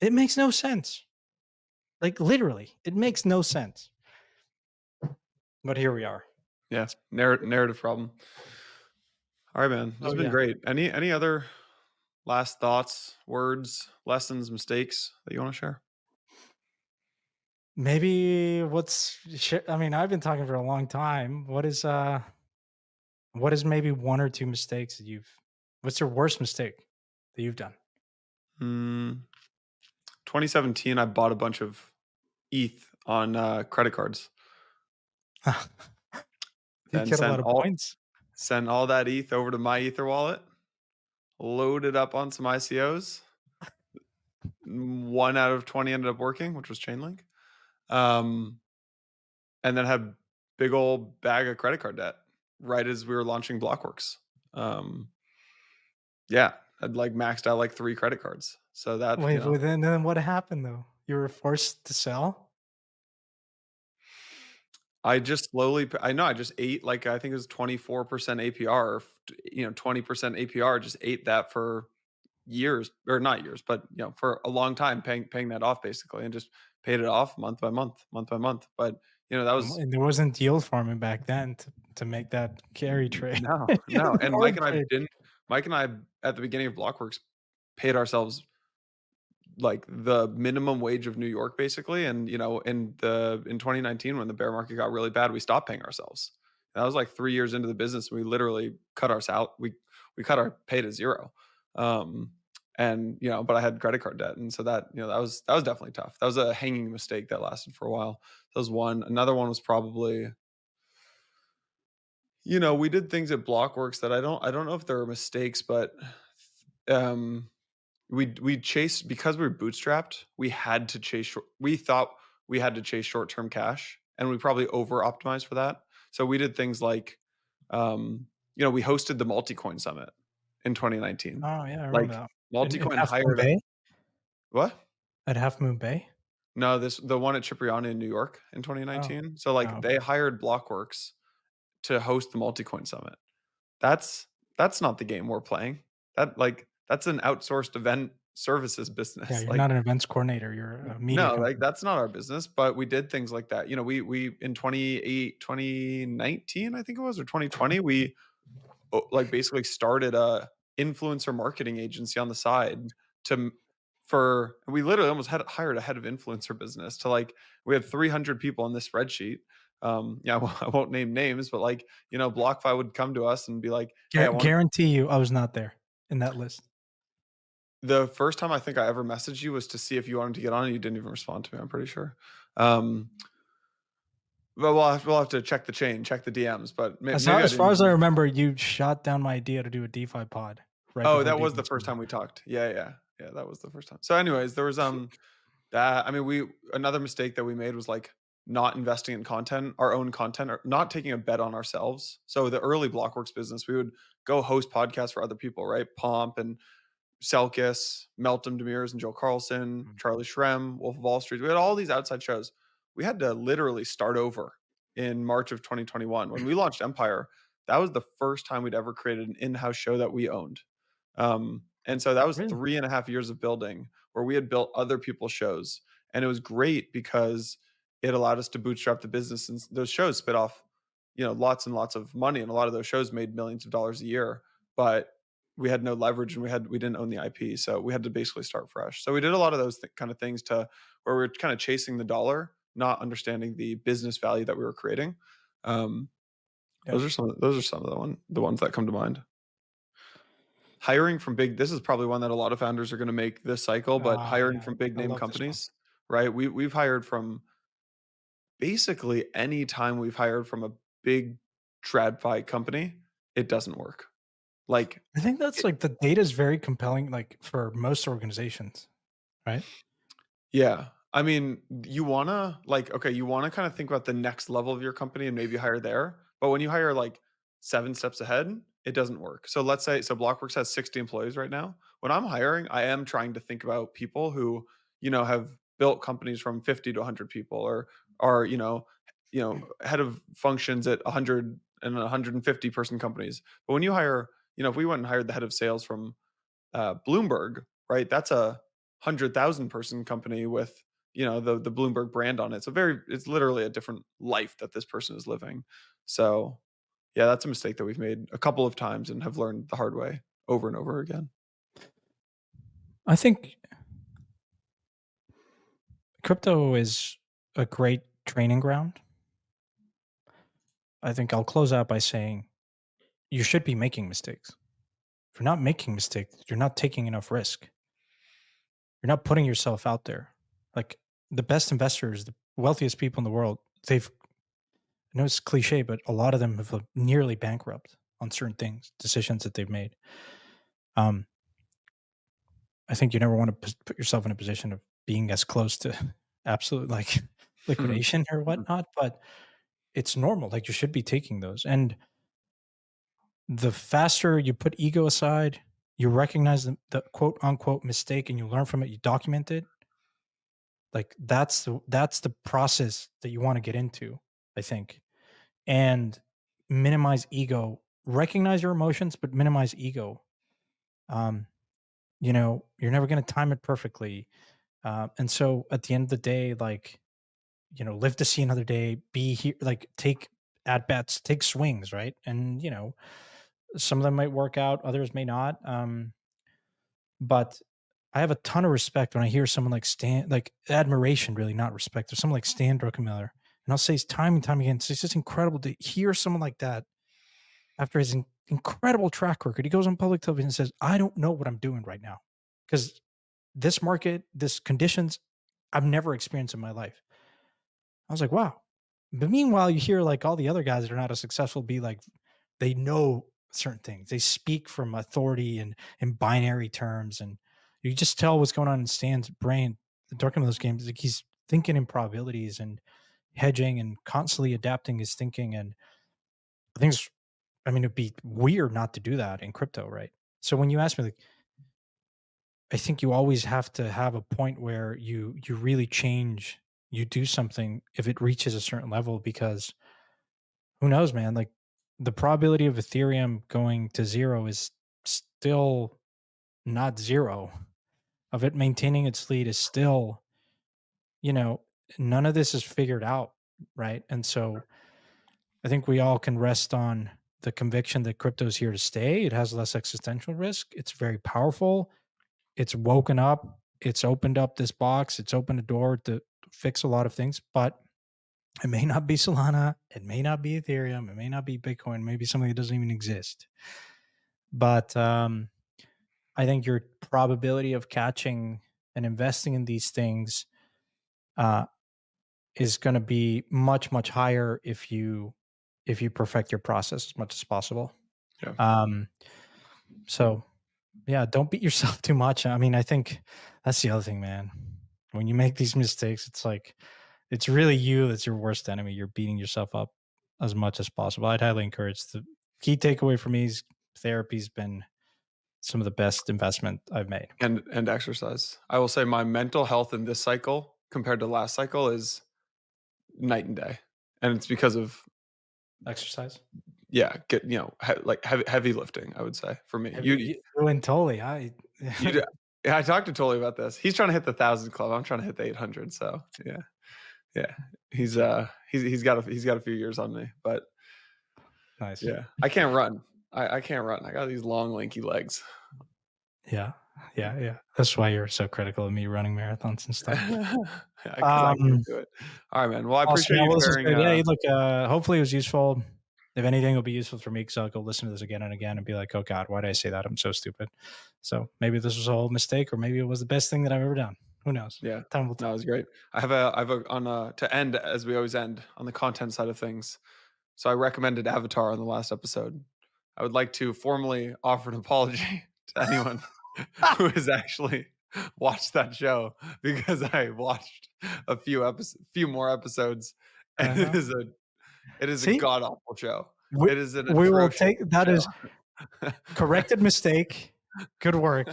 It makes no sense. Like literally, it makes no sense. But here we are. Yeah, narrative problem. All right, man. This Oh has been yeah. great. Any other last thoughts, words, lessons, mistakes that you want to share? Maybe I mean, I've been talking for a long time. What is maybe one or two mistakes that what's your worst mistake that you've done? Mm, 2017, I bought a bunch of ETH on credit cards. You Then get a lot of points. send all that ETH over to my Ether wallet, load it up on some ICOs. 1 out of 20 ended up working, which was Chainlink. Um, and then had big old bag of credit card debt right as we were launching Blockworks. Um, yeah, I'd like maxed out like 3 credit cards. So that, Wait, but then what happened though? You were forced to sell? I just slowly I know I just ate like I think it was 24% APR, 20% APR, just ate that for years, or not years, but for a long time, paying that off basically, and just paid it off month by month, month by month. But that was And there wasn't yield farming back then to make that carry trade. no, no. And Card trade. Mike and I at the beginning of Blockworks paid ourselves like the minimum wage of New York basically. And in 2019 when the bear market got really bad, we stopped paying ourselves. That was like 3 years into the business. We literally cut our we cut our pay to zero. And but I had credit card debt. And so that was definitely tough. That was a hanging mistake that lasted for a while. That was one. Another one was probably, we did things at Blockworks that I don't know if there were mistakes, but um we chased because we were bootstrapped. We thought we had to chase short-term cash, and we probably over optimized for that. So we did things like, we hosted the Multicoin Summit in 2019. Oh yeah, I remember Like that. In Multicoin Half Moon hired Bay? what? At Half Moon Bay? No, the one at Cipriani in New York in Oh. 2019. So like Oh, they hired Blockworks to host the Multicoin Summit. That's that's not the game we're playing. That's an outsourced event services Yeah, business. you're Like not an events coordinator, you're a media no, like company. that's not our business, but we did things like that. You know, we in 2019, I think it was, or 2020, we like basically started a influencer marketing agency on the side to for we literally almost had hired a head of influencer business to like we had 300 people on this spreadsheet. Yeah, I won't name names, but like, you know, BlockFi would come to us and be like, "Hey, I want to." Guarantee you I was not there in that list. The first time I think I ever messaged you was to see if you wanted to get on, and you didn't even respond to me, I'm pretty sure. Um, but we'll have to check the chain, check the DMs, but maybe I As far didn't as I even. remember, you shot down my idea to do a DeFi pod right Oh, before that was the DeFi first started. time we talked. Yeah, yeah. Yeah, that was the first time. So anyways, there was, that I mean, we another mistake that we made was, like, not investing in content, our own content, or not taking a bet on ourselves. So the early Blockworks business, we would go host podcasts for other people, right? Pomp and Selkis, Meltem Demirs and Joe Carlson, Mm. Charlie Shrem, Wolf of Wall Street. We had all these outside shows. We had to literally start over in March of 2021. When we launched Empire, that was the first time we'd ever created an in-house show that we owned. And so that was Really? 3.5 years of building where we had built other people's shows. And it was great because it allowed us to bootstrap the business, and those shows spit off, you know, lots and lots of money. And a lot of those shows made millions of dollars a year. But we had no leverage, and we didn't own the IP, so we had to basically start fresh. So we did a lot of those kind of things to where we were kind of chasing the dollar, not understanding the business value that we were creating. Um, Yeah. those are some of the ones that come to mind. Hiring from big, this is probably one that a lot of founders are going to make this cycle, but hiring Yeah, from big I name love this one. companies, right? We've hired from basically any time we've hired from a big TradFi company, it doesn't work. Like I think that's it, like the data is very compelling, like for most organizations, right? Yeah. I mean, you wanna like, okay, you wanna kind of think about the next level of your company and maybe hire there. But when you hire like 7 steps ahead, it doesn't work. So let's say so Blockworks has 60 employees right now. When I'm hiring, I am trying to think about people who, you know, have built companies from 50 to 100 people, or are, head of functions at 100 and 150 person companies. But when you hire, you know, if we went and hired the head of sales from Bloomberg, right? That's a 100,000 person company with, you know, the Bloomberg brand on it. So it's literally a different life that this person is living. So yeah, that's a mistake that we've made a couple of times and have learned the hard way over and over again. I think crypto is a great training ground. I think I'll close out by saying you should be making mistakes. If you're not making mistakes, you're not taking enough risk. You're not putting yourself out there. Like the best investors, the wealthiest people in the world, I know it's cliche, but a lot of them have nearly bankrupt on certain things, decisions that they've made. Um, I think you never want to put yourself in a position of being as close to absolute like liquidation or whatnot, but it's normal. Like you should be taking those. And the faster you put ego aside, you recognize the quote unquote mistake and you learn from it, you document it. Like that's the process that you want to get into, I think. And minimize ego. Recognize your emotions, but minimize ego. Um, you're never gonna time it perfectly. And so at the end of the day, like, live to see another day, be here, like take at bats, take swings, right? And some of them might work out, others may not. But I have a ton of respect when I hear someone like Stan, like admiration, really, not respect. There's someone like Stan Druckenmiller. And I'll say time and time again, it's just incredible to hear someone like that after his incredible track record. He goes on public television and says, I don't know what I'm doing right now because this market, this conditions, I've never experienced in my life. I was like, wow. But meanwhile, you hear like all the other guys that are not as successful be like, they know certain things. They speak from authority and in binary terms. And you just tell what's going on in Stan's brain during those games. Like he's thinking in probabilities and hedging and constantly adapting his thinking. And I think I mean, it'd be weird not to do that in crypto, right? So when you ask me, like, I think you always have to have a point where you really change, you do something if it reaches a certain level, because who knows, man? Like the probability of Ethereum going to zero is still not zero. Of it maintaining its lead is still, none of this is figured out, right? And so I think we all can rest on the conviction that crypto is here to stay. It has less existential risk. It's very powerful. It's woken up. It's opened up this box. It's opened a door to fix a lot of things, but it may not be Solana. It may not be Ethereum. It may not be Bitcoin. Maybe something that doesn't even exist. But I think your probability of catching and investing in these things is going to be much, much higher if you perfect your process as much as possible. Yeah. So yeah, don't beat yourself too much. I mean, I think that's the other thing, man. When you make these mistakes, it's like, it's really you that's your worst enemy. You're beating yourself up as much as possible. I'd highly encourage. The key takeaway for me is therapy's been some of the best investment I've made. And exercise. I will say my mental health in this cycle compared to last cycle is night and day. And it's because of Exercise. Yeah, like heavy lifting, I would say, for me. You and Tolly. Yeah, I talked to Tolly about this. He's trying to hit the 1,000 club. I'm trying to hit the 800. So yeah. He's got a few years on me, but nice. Yeah, I can't run. I can't run. I got these long, lanky legs. Yeah. That's why you're so critical of me running marathons and stuff. I can't do it. All right, man. Well, I appreciate you sharing. Yeah, look. Hopefully, it was useful. If anything, it'll be useful for me because I'll go listen to this again and again and be like, "Oh God, why did I say that? I'm so stupid." So maybe this was a whole mistake, or maybe it was the best thing that I've ever done. Who knows? Yeah, time will tell. No, it was great. I have to end as we always end on the content side of things. So I recommended Avatar on the last episode. I would like to formally offer an apology to anyone who has actually watched that show, because I watched a few more episodes, and it is a god awful show. It is an we will take that show. as corrected mistake. Good work.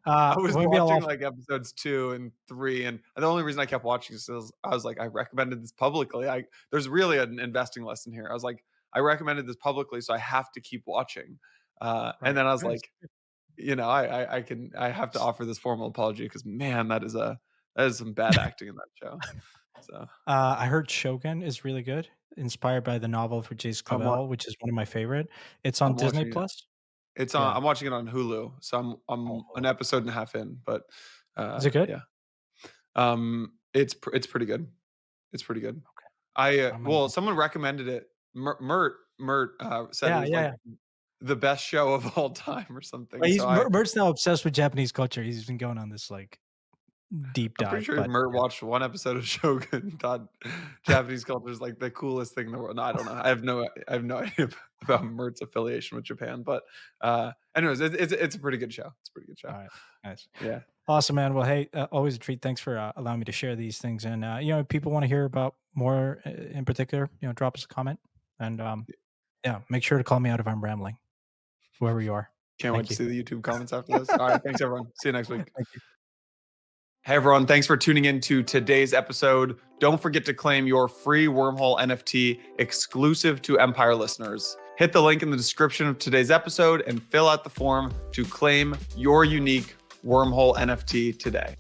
I was watching like episodes 2 and 3, and the only reason I kept watching is I was like, I recommended this publicly. There's really an investing lesson here. I was like, I recommended this publicly, so I have to keep watching. Right. And then I was like, I have to offer this formal apology because, man, that is some bad acting in that show. So I heard Shogun is really good, inspired by the novel for Jace Clavell, which is one of my favorite. It's on Disney Plus. It's on. I'm watching it on Hulu, so I'm an episode and a half in. But is it good? Yeah. It's pretty good. It's pretty good. Okay. Someone recommended it. Mert said it was like the best show of all time or something. Mert's now obsessed with Japanese culture. He's been going on this like deep dive. I'm pretty sure Mert watched one episode of Shogun, thought Japanese culture is like the coolest thing in the world. No, I don't know. I have no idea about Mert's affiliation with Japan, but anyways, it's a pretty good show. It's a pretty good show. All right, nice. Yeah, awesome, man. Well, hey, always a treat. Thanks for allowing me to share these things. And if people want to hear about more in particular, drop us a comment, and make sure to call me out if I'm rambling, whoever you are. Can't wait to see the YouTube comments after this. All right, thanks everyone. See you next week. Thank you. Hey everyone, thanks for tuning in to today's episode. Don't forget to claim your free Wormhole NFT exclusive to Empire listeners. Hit the link in the description of today's episode and fill out the form to claim your unique Wormhole NFT today.